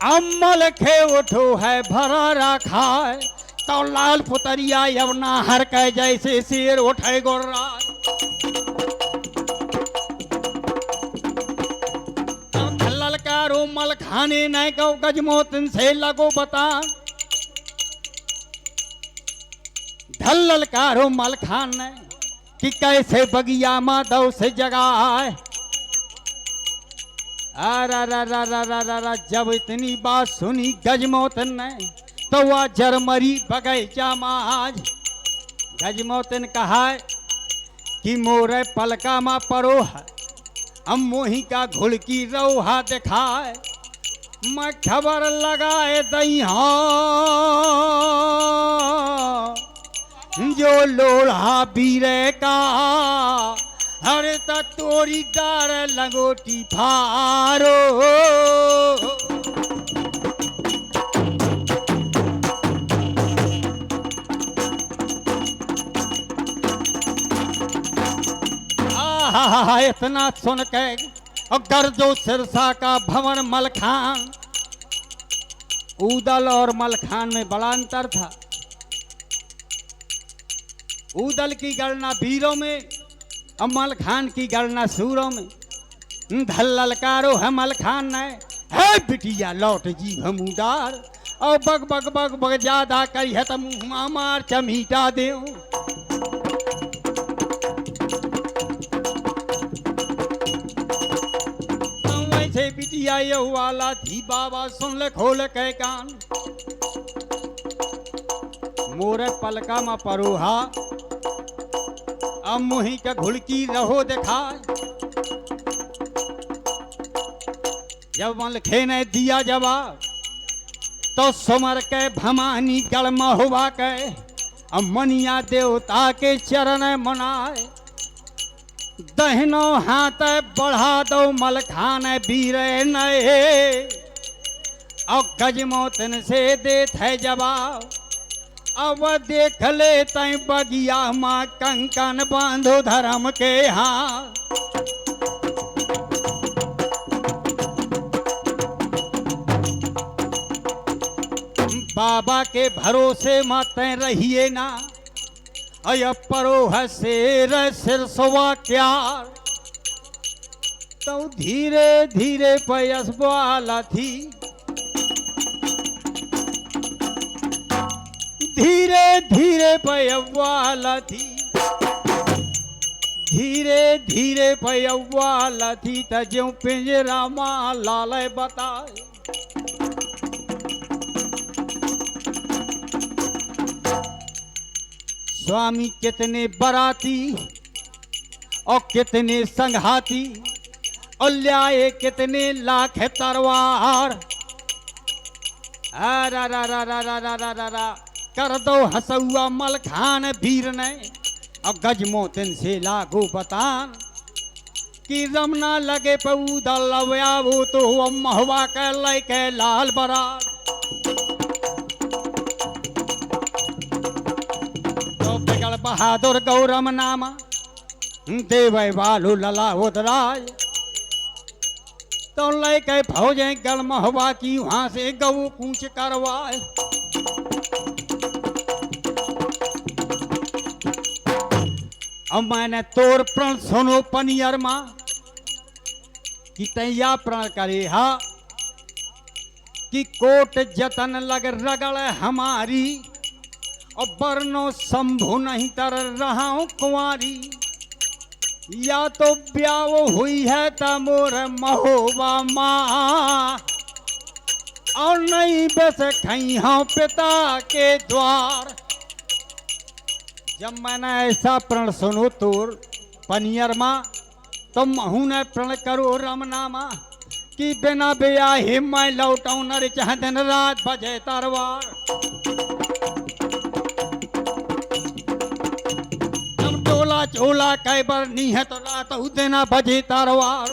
Speaker 1: अम्मल खे उठो है भरा रखा है, तो लाल पुतरिया यवना हर के जैसे शेर उठे गोर्रा, तो ललकारो मल खाने न गो गजमोतन से लगो बता, ढल ललकारो मल खान ने कि कैसे बगिया माधव से जगाए। अरा रा रा रा रा रा रा जब इतनी बात सुनी गजमोतन ने, तो वह जरमरी बगैचा माज। गजमोतन कहा कि मोरे पलका मा परो है, हम मोही का घुड़की रोहा दिखाए, मैं खबर लगाए दई जो लोढ़ा बीरे का, अरे त तोरी डार लगोटी फारो। इतना सुन के और गर्जो सिरसा का भंवर मलखान, उदल और मलखान में बड़ा अंतर था। उदल की गणना वीरों में और मलखान की गणना सूरों में। धल ललकारो है मलखान ने, है बिटिया लौट जी भमुडार, और बग बग बग बग ज्यादा करी है तो मुँह मार चमीटा दे। वैसे बिटिया ये वाला थी बाबा सुन ले खोल के कान, मोरे पलका मा परोहा, अब मुही का घुड़की रहो दिखाए। जब मलखे ने दिया जवाब तो सुमर के भमानी गड़मा हुआ के, अब मनिया देवता के चरण मनाए। दहनो हाथ बढ़ा दो मलखान बीरे नए, और गजमोतन से देत है जवाब, अब देख ले तई बगिया माँ कंकन बांधो धर्म के हाथ। बाबा के भरोसे माते रहिए ना, अय परो शेर सिरसवा क्या, तो धीरे धीरे पयस वाला थी, धीरे धीरे पयवाला थी, धीरे धीरे पयवाला थी, तजो पिंजरा माँ लाले बताए। स्वामी कितने बराती और कितने संघाती, और ल्याए कितने लाख तरवार। रा रा रा रा रा रा रा रा कर दो हसुआ मलखान वीर ने, और गजमोतन से लागो बतान। कि रमना लगे पऊ दलव्या वो तो हुआ महवा के लैके लाल बरात। तो बिगड़ बहादुर गौरम नामा देवे बालू लला उदराज। तो लैके फौजे गल महवा की वहां से गऊ कूच करवाए। अब मैंने तोर प्रण सुनो पनियर मां कि तैया प्रण करे हा कि कोट जतन लग रगड़ हमारी और बरनो शंभु नहीं तर रहा हूं कुंवारी। या तो ब्याह हुई है तमोर महोबा माँ और नहीं बस खई हूं पिता के द्वार। जब मैंने ऐसा प्रण सुनो तोर पनियर माँ तो महू ने प्रण करो रमनामा कि बिना ब्याहे मैं लौटाऊं नर चाह दिन रात बजे तरवार। जब चोला चोला कै बार निहत रात देना बजे तरवार।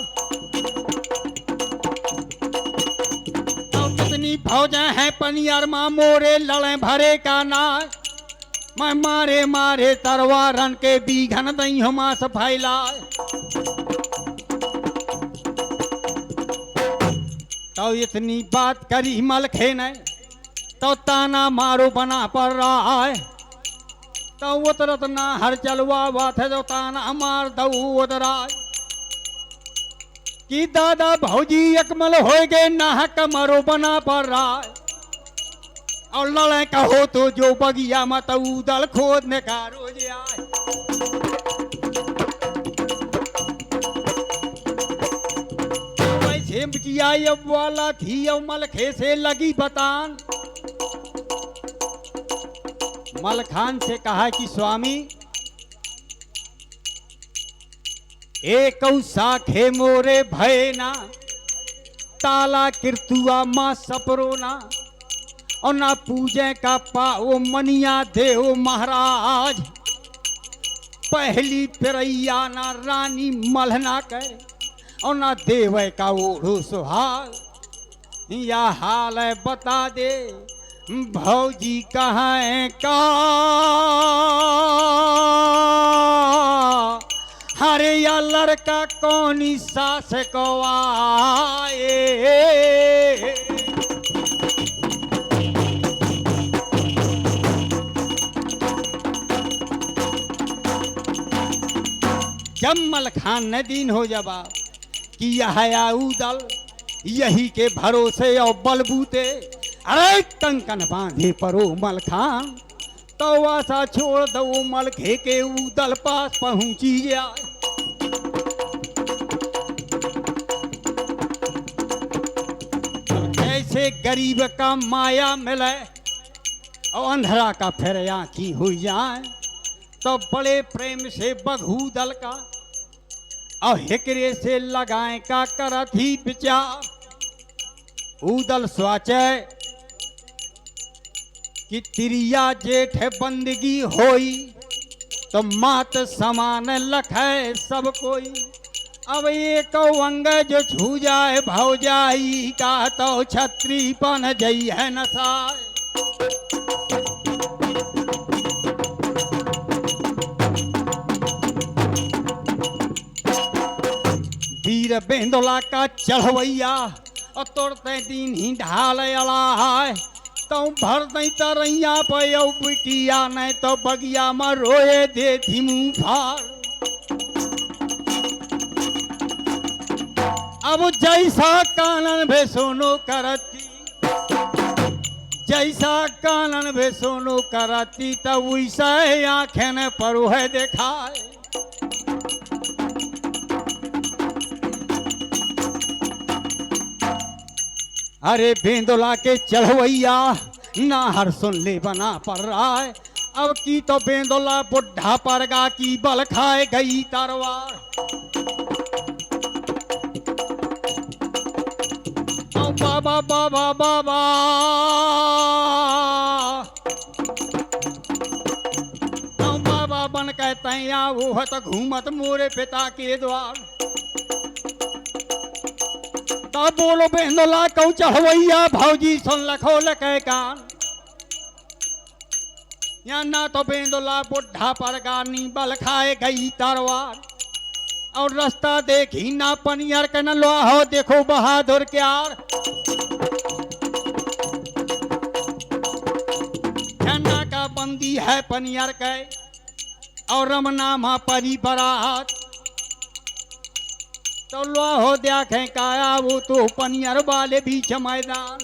Speaker 1: तो कितनी फौजें हैं पनियर माँ मोरे लड़े भरे का नाच। मैं मारे मारे तरवारन के बीघन दई हमा फैला। तो इतनी बात करी मलखे ने तो ताना मारो बना पड़ रहा है। तो उतरत ना हर चलवा बात है जो ताना मार दऊ उतराय कि दादा भौजी अकमल हो गए नाहक मरो बना पड़ रहा है। और लड़े कहो तो जो बगिया मत उदल खोदने का रोज आए। वैसे किया अब वाला थी और मलखे से लगी बतान। मलखान से कहा कि स्वामी एक साखे मोरे भयना ताला किरतुआ माँ सपरोना और ना पूजे का पाओ मनिया देहो महाराज। पहली पिरैया ना रानी मलहना कहे और ना देवे का ओढ़ो सुहाग। या हाल है बता दे भौजी कहाँ है का हरे या लड़का कौन सास को आए। जब मलखान ने दीन हो जवाब कि यह उदल यही के भरोसे और बलबूते अरे कंकन बांधे परो मलखान। तो आशा छोड़ दो मलखे के उदल पास पहुंची जाए। ऐसे गरीब का माया मिले और अंधरा का फिर आंखी हो जाए। तो बड़े प्रेम से बघू दल का और हिकरे से लगाए का करत ही विचार। उदल स्वाचय कि तिरिया जेठ बंदगी होई तो मात समान लखे सब कोई। अब एक अंग जो छू जाए भौजाई का तो छत्री बन जई है नसाए। वीर बेंदोला का चढ़वैया और तोड़ते दिन ही ढाल अला है। तो भर दई तरैया पे बिटिया नहीं तो बगिया में रोए दे थी मुँह फार। अब जैसा कानन भे सोनो करती जैसा कानन भे सोनो करती तब वैसा आंखें ने परोहे देखाए। अरे बेंदोला के चढ़वैया ना हर सुन ले बना पड़ रहा है। अब की तो बेंदोला बुढ़ा परगा की बल खाए गई तरवार। बाबा बाबा बाबा बाबा बन कहते हैं वो है तो घूमत मोरे पिता के द्वार। ता बोलो बेंदोला कौ चढ़वैया भौजी सुन लखो लके कान। या ना तो बेंदोला बुढ़ा पर गानी बल खाए गई तरवार, और रास्ता देखी ना पनियर के न लोहा हो देखो बहादुर क्यार। झंडा का बंदी है पनियर के और रमनामा परी बरात, तो लोहा हो देखें काया वो तो पनियर वाले बीच मैदान।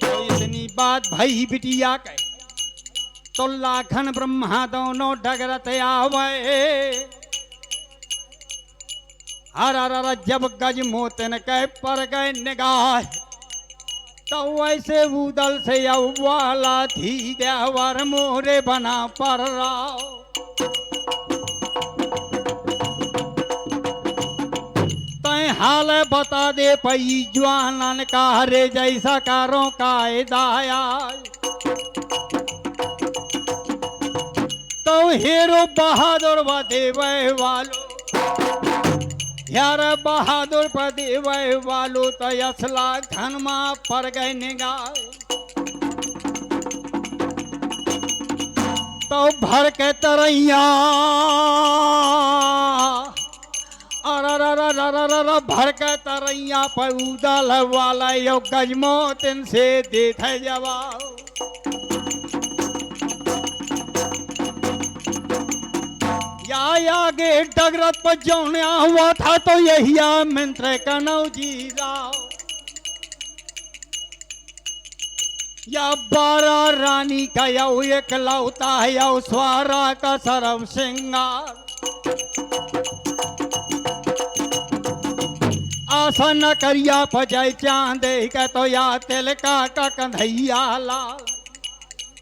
Speaker 1: तो इतनी बात भई बिटिया के तो लाखन ब्रह्मा दोनों डगरत आवे। हर जब गज मोतन के पर गए निगाह, तो वैसे उदल से वाला थी देवर मोरे बना पर राव। तय हाल बता दे पई जवानन का रे जैसा कारों का दाया। तो हेरो बहादुर बदेवे वालो, यार बहादुर बदेवे वालो तो असला धनमा पर गए निगाह। तो भर के तरैया अर भर के तरैया पर उदल वाला यो गजमोतन से देखे जवाब। आगे डगरत पर जौनिया हुआ था तो यही मंत्र कनौ जी राव। या 12 रानी का यौ एक लौता है यौ स्वारा का सरव सिंगार। आशा न करिया पजय चांदे का तो या तिलका का कंधैया लाल।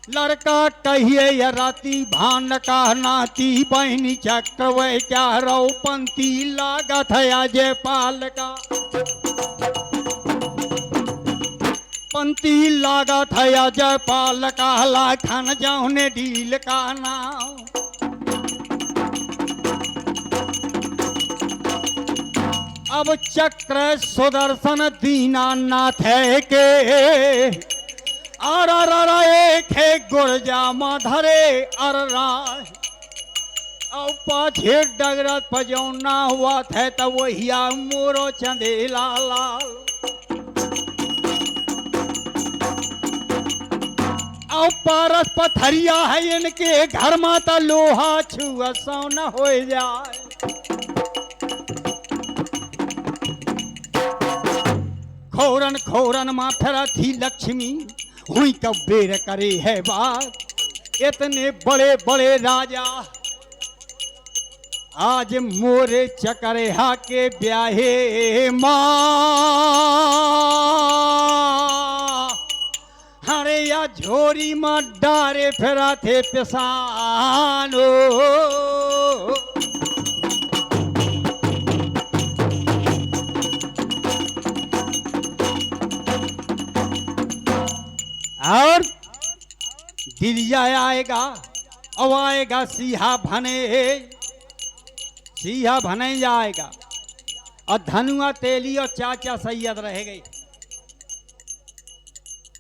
Speaker 1: लड़का कहिए या राती भान का नाती बहनी चक्र वे क्या रो पंती लागत है अजय पाल का। पंती लागत है अजय पाल का लाखन जौने डील का नाम। अब चक्र सुदर्शन दीनानाथ है के और एक है गुरजा माधरे अर राय। और पाछे डगरत पजौना हुआ थे तो वही मोरो चंदेला लाल। और पारस पथरिया है इनके घर माता लोहा छुआ सोना हो जाए। खोरन खोरन माथरा थी लक्ष्मी हुई कब बेर करे है बात। इतने बड़े बड़े राजा आज मोरे चकरे हा के ब्याहे माँ। हरे या झोरी माँ डारे फिरा थे पिसानो। और दिलिया आएगा अब आएगा सिहा भने जाएगा और धनुआ तेली और चाचा सैयद रह गई।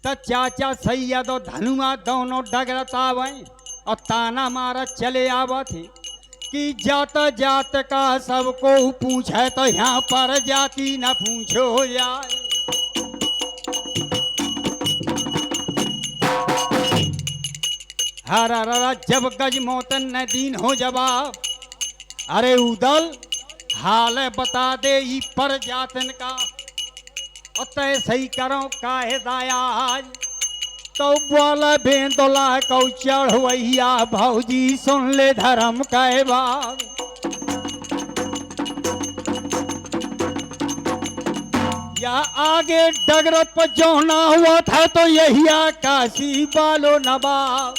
Speaker 1: तो चाचा सैयद और धनुआ दोनों डगरत आवे और ताना मारा चले आवा थे कि जात जात का सबको पूछे तो यहाँ पर जाति न पूछो जाए। हर जब गज मोतन न दीन हो जवाब। अरे उदल हाल बता दे ई पर जातन का और तय सही करो कायदा आज। तो बोला बेंदोला कौ चढ़वैया भौजी सुन ले धर्म के बात। या आगे डगरत पर जौना हुआ था तो यही काशी बालो नवाब।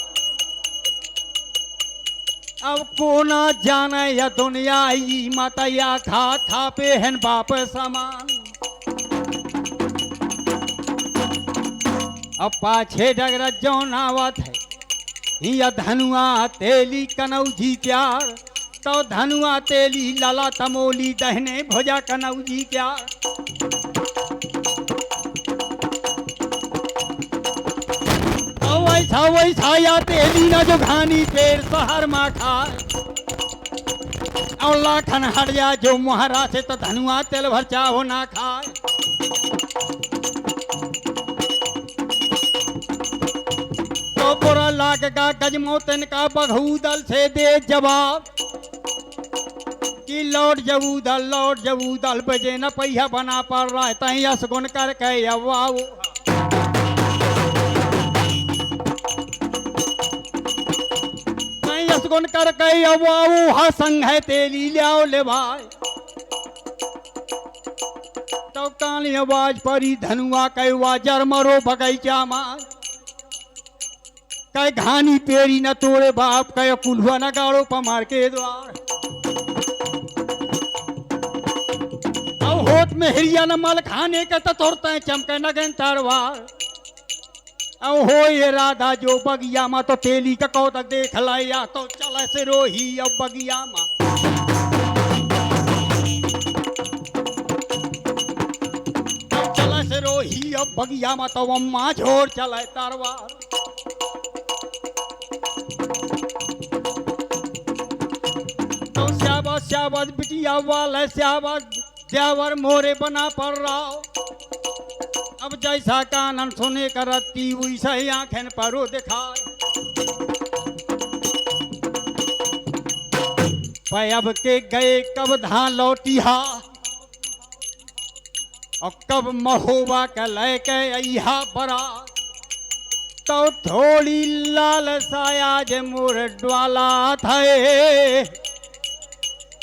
Speaker 1: अब को ना जाने या दुनिया ई माता या खा पे हन बाप समान। अब पाछे डगरत जौन आवत है या धनुआ तेली कनौजी प्यार तो धनुआ तेली लाला तमोली दहने भुजा कनौजी क्या। तो वैसा या तेली न जो घानी पेड़ शहर में खाए। और लाखन हट जा जो मुहरा से तो धनुआ तेल भर चाहो ना खाए। तो बुरा लाग का गजमोतन का बघूदल से दे जवाब कि लौट जबूदल बजे न पहिया बना पड़ रहा है तही असगुन करके अवाऊ। असगुन करके अवाऊ हा संग है तेली लियाओ ले भाई। तो काली आवाज परी धनुआ कहवा जर मरो बगैचा मार। कह घानी पेरी न तोड़े बाप कह कुल्हुआ न गाड़ो पमार के द्वार। अब होत में हिरिया न मल खाने का तोड़ते चमके नगन तरवार। अब हो ये राधा जो बगिया मा तो तेली का कौतक देख लाया तो चले से रोही अब बगिया मा। चले से रोही अब बगिया मा तो अम्मा झोर चले तरवार। तो श्याबाज बिटिया वाले श्याबाज द्यावर मोरे बना पड़ रहा। अब जैसा कानन सुने करती वैसा ही आंखें परो दिखाए। अब के गए कब धान लौटिया और कब महोबा के लेके अइहा बरा। तो थोड़ी लाल साया जे मोर डवाला थे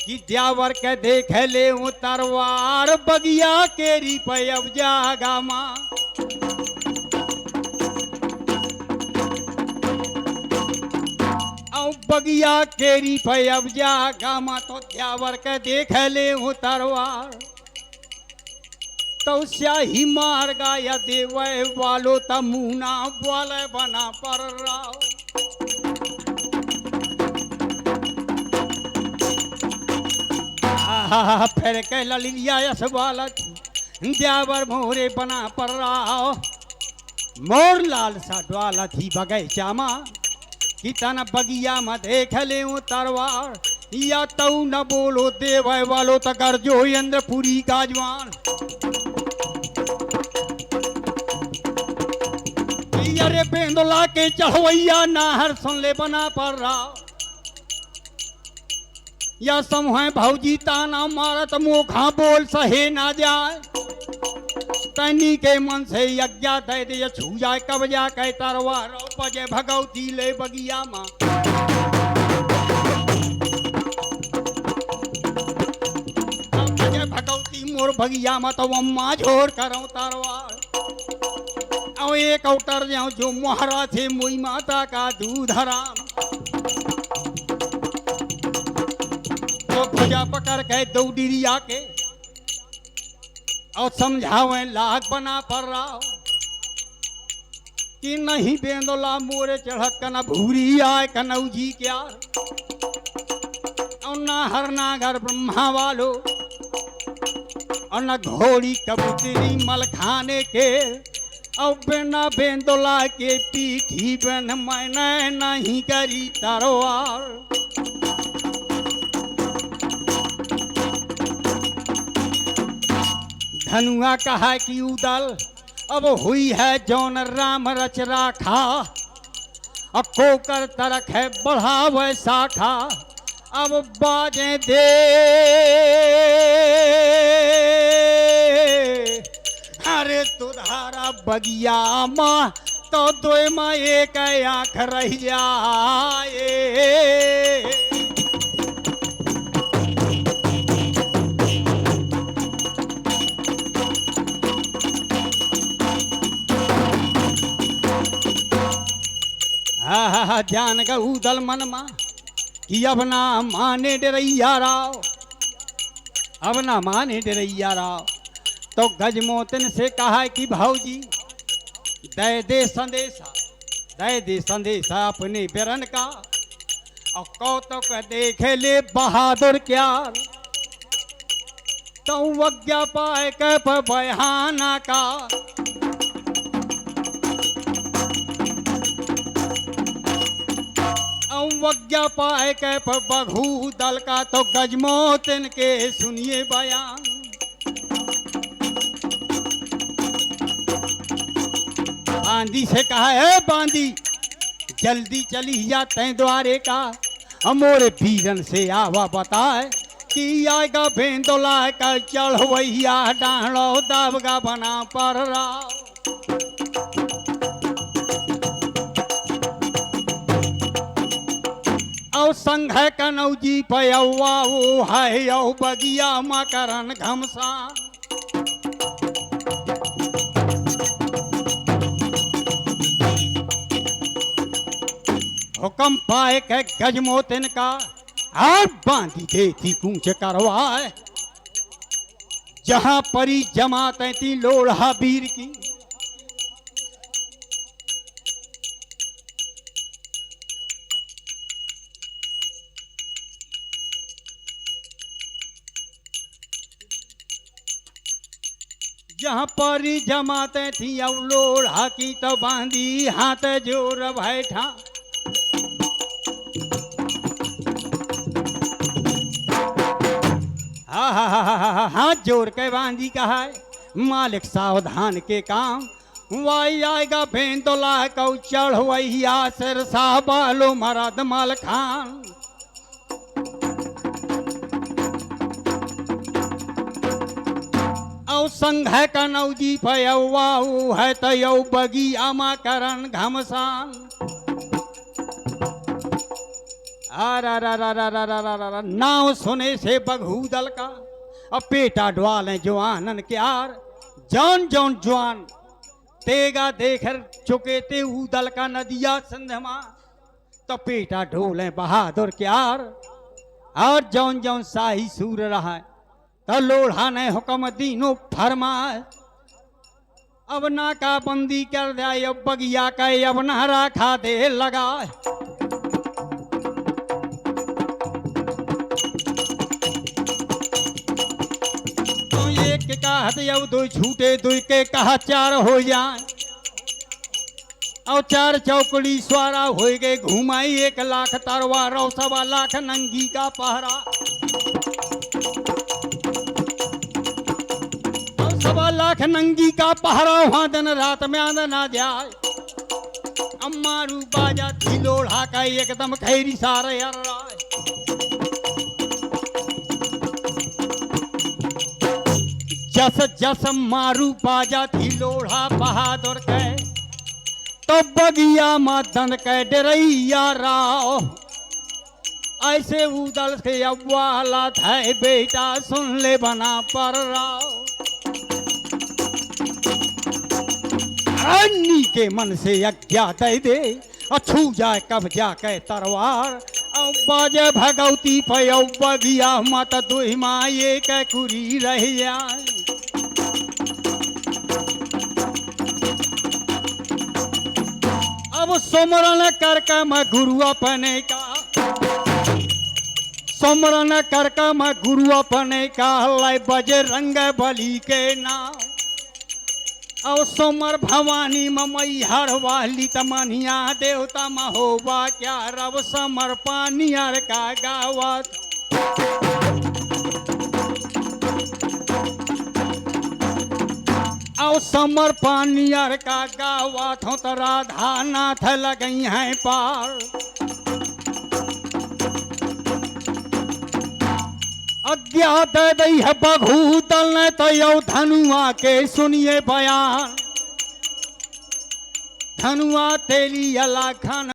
Speaker 1: कि द्यावर के देख ले तरवार बगिया केरी पे अब जागा माँ। अब बगिया केरी पे अब जागा माँ तो द्यावर के देख ले तरवार। तो स्याही मार गाया देवे वालो तमुना वाले बना पर राव। फिर के ललिया यस वाला द्यावर मोरे बना पर राव। मोर लाल सा डवाला थी बगैचा माँ कि तना बगिया में देख ले तरवार। या तऊ न बोलो देवे वालो तकर जो इंद्रपुरी गाजवान। अरे बेंदोला के चढ़वैया नाहर सुन ले बना पर रहा। या समूह भौजी ताना मारत मोखा बोल सहे ना जाए। तनी के मन से यज्ञा दे दे छू जाए कब जा के तरवार बजे भगवती ले बगिया माँ। बजे भगवती मोर बगिया माँ तो अम्मा झोर करो तरवार। और एक उतर जाऊं जो मोहरा थे मोई माता का दूध हराम। तो भुजा पकड़ के दौड़िया के और समझावे लाग बना पर रहा कि नहीं बेंदोला मोरे चढ़त कना भूरी आए कनौजी क्या। और ना हरना घर ब्रह्मा वालो और न घोड़ी कबूतरी मल खाने के। और बिना बेंदोला के पीठी बन मैंने नहीं करी तरवार। धनुआ कहा कि उदल अब हुई है जौन राम रच राखा। अब कोकर तरक है बढ़ावे शाखा। अब बाजे दे अरे तुधारा बगिया माँ तो दो माँ एक आँख रह जाए। ध्यान का उदल मन मा कि अब ना माने डरैया राव। अब ना माने डरैया राव। तो गजमोतन से कहा कि भाऊजी दे दे संदेशा अपने बेरन का। और कौतुक देखे ले बहादुर क्या तो वज्ञा पाए के बयाना का वज्ञा पाए के बघू दल का तो गजमोत इनके सुनिए बयान। बांदी से कहा है बांदी जल्दी चली जा तैं द्वारे का मोरे बीरन से आवा बताए कि आएगा भेंदोला का चढ़वैया डाढ़ो दाबगा बना पर रहा। औ संघ कनौजी पयौवा वो है औ बगिया मकरन घमसान। हुक्म पाए के गजमोतिन का और बांधी देती कूच करवाए जहां परी जमातें थी लोढ़ा वीर की। जहाँ परी जमाते थी अब लोढ़ा की तो बांधी हाथ जोर बैठा। हाथ जोड़ के बांधी कहा मालिक सावधान के काम वाई आएगा भेंदोला कौ चढ़वैया सिर साबालो मरद मल खान। संघ कनौजी पयौवा है तयौ बगी आमा करन घमसान। नाव सुने से बघूदल का अब पेटा डवाले जवानन के आर जौन जौन जवान तेगा देकर चुके ते उदल का नदिया संधमा तो पेटा ढोले बहादुर के आर और जौन जौन शाही सूर रहा है तो लोढ़ा ने हुक्म दीनो फरमाए अब नाका बंदी कर दे अब बगिया का अब नहरा खा दे लगा। तो एक के कहत अब दो झूठे दो के कहा चार हो जाए और चार चौकड़ी स्वारा हो गए घुमाई 1 लाख तरवार और 1.25 लाख नंगी का पहरा। 1.25 लाख नंगी का पहरा वहां दिन रात में आंद ना जाए। अम्मारू बाजा थी लोढ़ा का एकदम खैरी सारे अर्राय। जस जस मारू बाजा थी लोढ़ा बहादुर के तो बगिया मदन के डरैया राव ऐसे उदल से अव्वाला था बेटा सुन ले बना पर राव। रानी के मन से आज्ञा दे दे छू जाए कब्जा के तरवार और बाजे भगवती पयौ बगिया मत दुहि माये के कुरी रह जाए। अब सुमरन करके मैं गुरु अपने का सुमरन करके मैं गुरु अपने का लाई बजे रंग बली के नाम और सोमर भवानी ममई हर वाली तमनिया देवता महोबा क्या रब समर पानियर का गावत। और समर पानियर का गावत हो तो राधा नाथ लगई हैं पार। अज्ञात दई है बघूदल ने तो यौ धनुआ के सुनिए बयान। धनुआ तेली अला खान